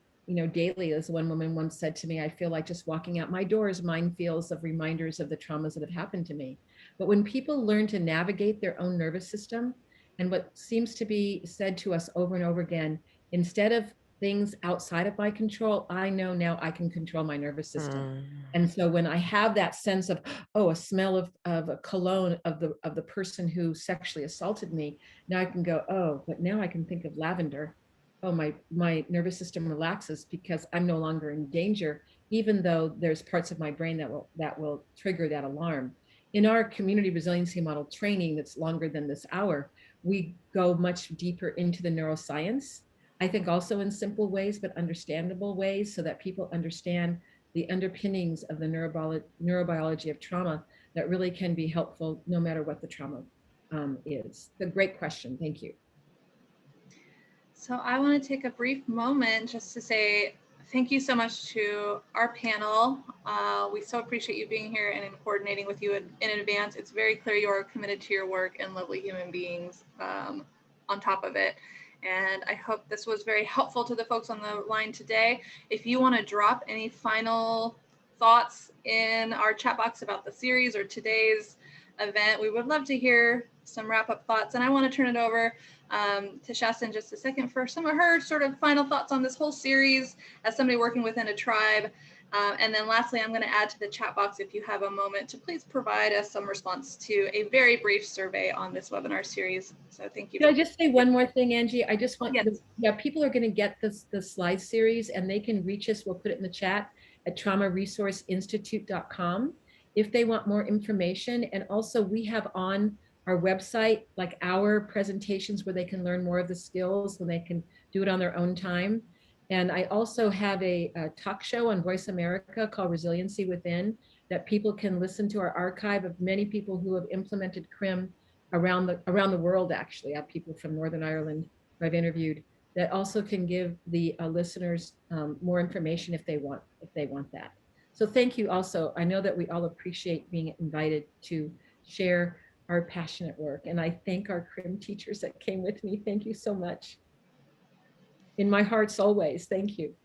[SPEAKER 3] daily. As one woman once said to me, I feel like just walking out my doors, minefields of reminders of the traumas that have happened to me. But when people learn to navigate their own nervous system, and what seems to be said to us over and over again, instead of things outside of my control, I know now I can control my nervous system. And so when I have that sense of, a smell of a cologne of the person who sexually assaulted me, now I can go, but now I can think of lavender. Oh, my nervous system relaxes because I'm no longer in danger, even though there's parts of my brain that will trigger that alarm. In our community resiliency model training that's longer than this hour, we go much deeper into the neuroscience. I think also in simple ways, but understandable ways, so that people understand the underpinnings of the neurobiology of trauma that really can be helpful no matter what the trauma is. It's a great question. Thank you.
[SPEAKER 2] So I want to take a brief moment just to say thank you so much to our panel. We so appreciate you being here and in coordinating with you in advance. It's very clear you are committed to your work and lovely human beings on top of it. And I hope this was very helpful to the folks on the line today. If you want to drop any final thoughts in our chat box about the series or today's event. We would love to hear some wrap-up thoughts, and I want to turn it over to Shasta in just a second for some of her sort of final thoughts on this whole series as somebody working within a tribe. And then lastly, I'm going to add to the chat box, if you have a moment, to please provide us some response to a very brief survey on this webinar series. So thank you.
[SPEAKER 3] Can I just say one more thing, Angie? I just want,
[SPEAKER 2] Yes.
[SPEAKER 3] yeah, people are going to get the slide series, and they can reach us. We'll put it in the chat at traumaresourceinstitute.com if they want more information. And also we have on our website, like our presentations where they can learn more of the skills and they can do it on their own time. And I also have a talk show on Voice America called Resiliency Within that people can listen to our archive of many people who have implemented CRIM around the world. Actually, I have people from Northern Ireland who I've interviewed that also can give the listeners more information if they want that. So thank you also. I know that we all appreciate being invited to share our passionate work. And I thank our CRIM teachers that came with me. Thank you so much. In my hearts always, thank you.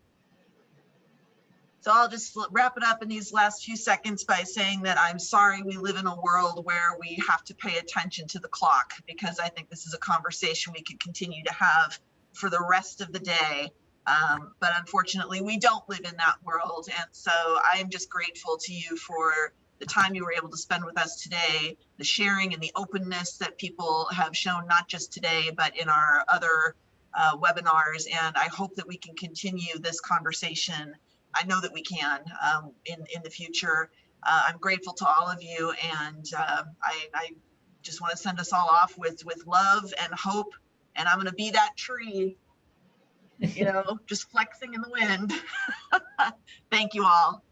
[SPEAKER 1] So I'll just wrap it up in these last few seconds by saying that I'm sorry we live in a world where we have to pay attention to the clock, because I think this is a conversation we could continue to have for the rest of the day. But unfortunately, we don't live in that world. And so I am just grateful to you for the time you were able to spend with us today, the sharing and the openness that people have shown, not just today, but in our other webinars. And I hope that we can continue this conversation. I know that we can in the future. I'm grateful to all of you, and I just want to send us all off with love and hope. And I'm going to be that tree, you know, just flexing in the wind. Thank you all.